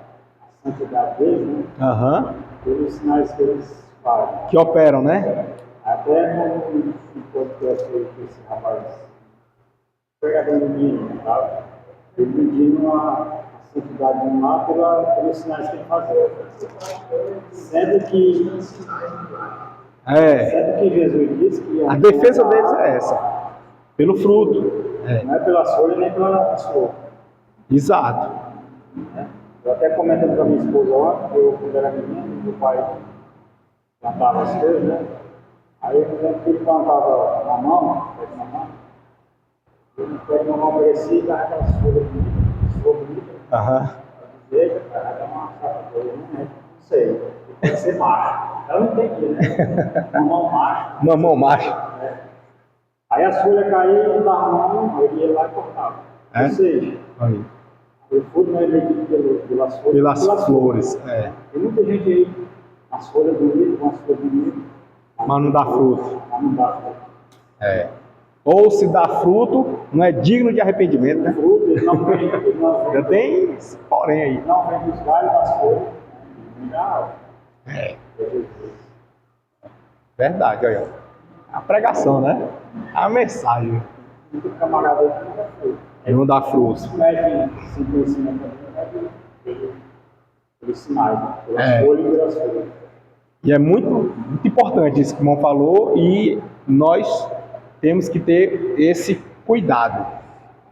santidade deles, né? Pelos sinais que eles fazem.
Que operam, né?
Até no podcast que esse rapaz pregador do menino, tá? Ele medindo a santidade do mar pelos sinais que ele fazia. Sendo que Jesus disse que
a defesa deles é essa, pelo fruto.
Não é pela folha nem pela flor.
Exato.
Eu até comentando com a minha esposa ontem, eu quando era menino, meu pai plantava as coisas, né? Aí eu lembro que ele plantava mamão, pé de mamão. O pé de mamão crescia e dava aquelas folhas bonitas. Veja, cara, dá uma safadora, né? Não sei. Tem que ser macho. Ela não entendia, né? Mamão macho.
Mamão macho.
Aí as folhas caíam, ele dava mão, ele ia lá e cortava. Ou seja, o fruto não é medido pelas folhas.
Pelas flores.
Tem muita gente aí, as folhas bonitas, com as folhas bonitas.
Mas não dá fruto.
Mas não dá fruto.
Ou se dá fruto, não é digno de arrependimento, né?
Fruto, ele não vem.
Já tem esse porém aí.
Não vem dos galhos das folhas.
Verdade, olha. A pregação, né? A mensagem.
Muito camarada
não dá fruto.
Isso mede sem conhecimento pelos sinais, pelas folhas e pelas folhas.
E é muito importante isso que o irmão falou, e nós temos que ter esse cuidado,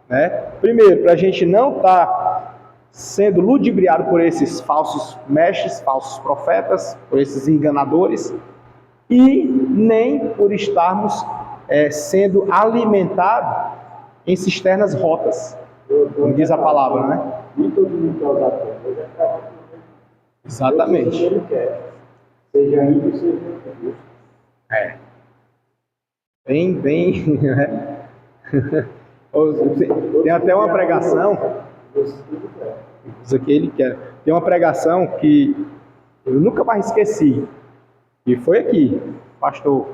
né? Primeiro, para a gente não estar sendo ludibriado por esses falsos mestres, falsos profetas, por esses enganadores, e nem por estarmos sendo alimentados em cisternas rotas, como diz a palavra, né?
Nem todo mundo quer usar terra. Ele é trabalho com ele.
Exatamente.
Ele quer. Seja índio, seja justo.
Bem, né? Tem até uma pregação, isso aqui ele quer. Tem uma pregação que eu nunca mais esqueci, e foi aqui, o pastor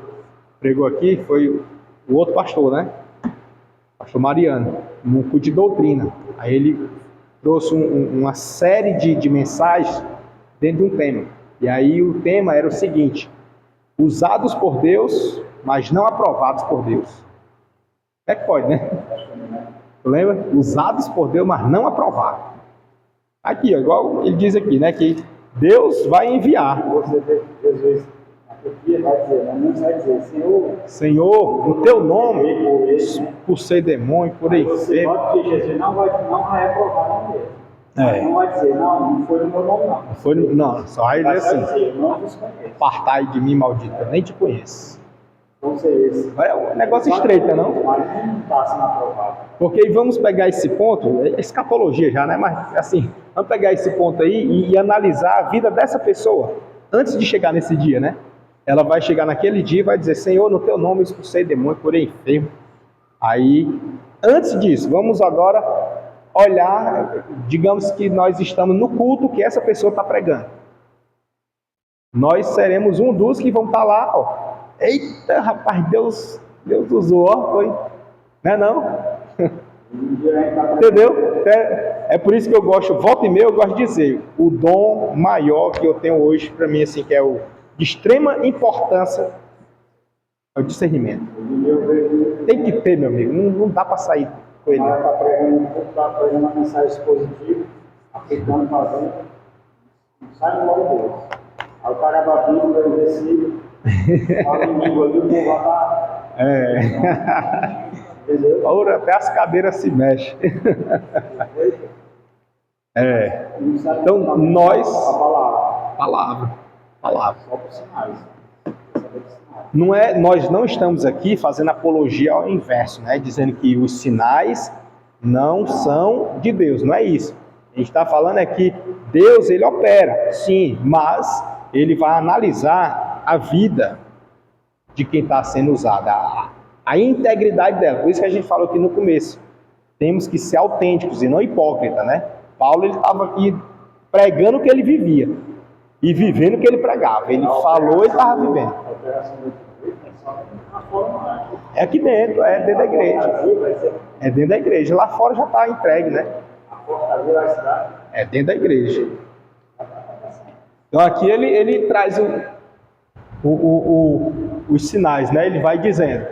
pregou aqui, foi o outro pastor, né? Pastor Mariano, no culto de doutrina. Aí ele trouxe uma série de mensagens dentro de um tema. E aí o tema era o seguinte: usados por Deus, mas não aprovados por Deus. É que pode, né? Lembra? Usados por Deus, mas não aprovados. Aqui, ó, igual ele diz aqui, né? Que Deus vai enviar.
Você vê Jesus na Turquia, vai dizer, não vai dizer,
Senhor, no teu nome, por ser demônio, por aí.
Você pode dizer, Jesus não vai reprovar o nome dele. Não vai dizer, não foi no meu nome, não.
Não, só vai dizer assim:
não vos conheço.
Apartai de mim, maldito, eu nem te conheço.
Vão ser esse.
É um negócio estreito, não?
Mas não está sendo aprovado.
Porque vamos pegar esse ponto, é escatologia já, né? Mas assim, vamos pegar esse ponto aí e analisar a vida dessa pessoa antes de chegar nesse dia, né? Ela vai chegar naquele dia e vai dizer: Senhor, no teu nome eu expulsei demônio, curei enfermo. Aí, antes disso, vamos agora olhar, digamos que nós estamos no culto que essa pessoa está pregando. Nós seremos um dos que vão estar lá, ó. Eita, rapaz, Deus usou, ó, foi. Não é não? Entendeu? É por isso que eu gosto, volta e meia eu gosto de dizer, o dom maior que eu tenho hoje para mim, assim, que é o de extrema importância, é o discernimento. Tem que ter, meu amigo, não dá para sair com ele.
Está pregando uma mensagem positiva, aplicando para dentro, não sai embora Deus. Aí o cara batendo no versículo, fala em língua ali, o povo vai estar. Entendeu?
Ora, até as cadeiras se mexem. Então, nós. Palavra.
Só por sinais.
Nós não estamos aqui fazendo apologia ao inverso, né? Dizendo que os sinais não são de Deus, não é isso. A gente está falando é que Deus, ele opera, sim, mas ele vai analisar a vida de quem está sendo usado, a integridade dela. Por isso que a gente falou aqui no começo, temos que ser autênticos e não hipócritas, né? Paulo, ele estava aqui pregando o que ele vivia e vivendo o que ele pregava. Ele falou e estava vivendo. É aqui dentro, é dentro da igreja. É dentro da igreja. Lá fora já está entregue, né? É dentro da igreja. Então aqui ele traz os sinais, né? Ele vai dizendo.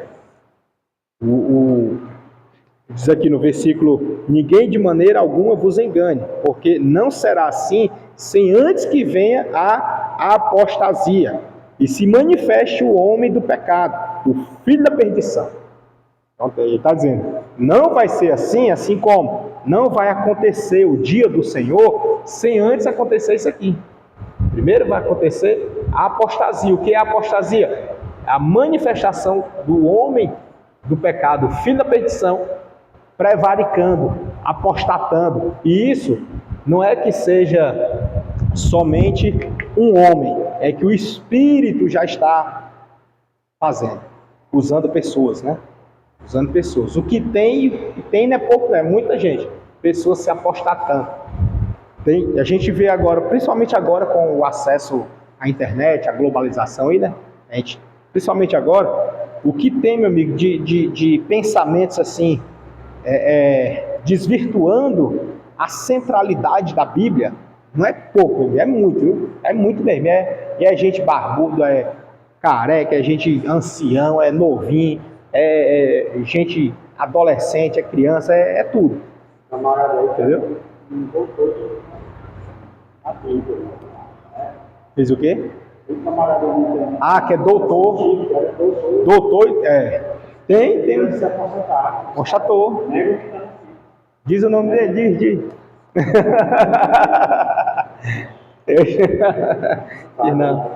Diz aqui no versículo: ninguém de maneira alguma vos engane, porque não será assim, sem antes que venha a apostasia, e se manifeste o homem do pecado, o filho da perdição. Então, ele está dizendo, não vai ser assim, assim como não vai acontecer o dia do Senhor, sem antes acontecer isso aqui. Primeiro vai acontecer a apostasia. O que é a apostasia? A manifestação do homem do pecado, o filho da perdição, prevaricando, apostatando. E isso não é que seja somente um homem, é que o Espírito já está fazendo, usando pessoas, né? Usando pessoas. O que tem não é pouco, é muita gente, pessoas se apostatando. A gente vê agora, principalmente agora com o acesso à internet, à globalização aí, né? Principalmente agora, o que tem, meu amigo, de pensamentos assim, desvirtuando a centralidade da Bíblia, não é pouco, é muito, viu? É muito mesmo. É gente barbudo, é careca, é gente ancião, é novinho, é gente adolescente, é criança, é tudo.
Camarada aí,
entendeu?
Não voltou a Bíblia.
Fez o quê?
Tem camarada aí.
Ah, que é doutor. Doutor, Tem. Constatou. Diz o nome dele, diz. Não.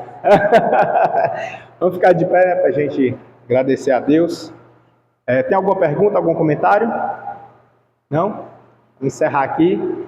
Vamos ficar de pé, né, para a gente agradecer a Deus. Tem alguma pergunta, algum comentário? Não? Vou encerrar aqui.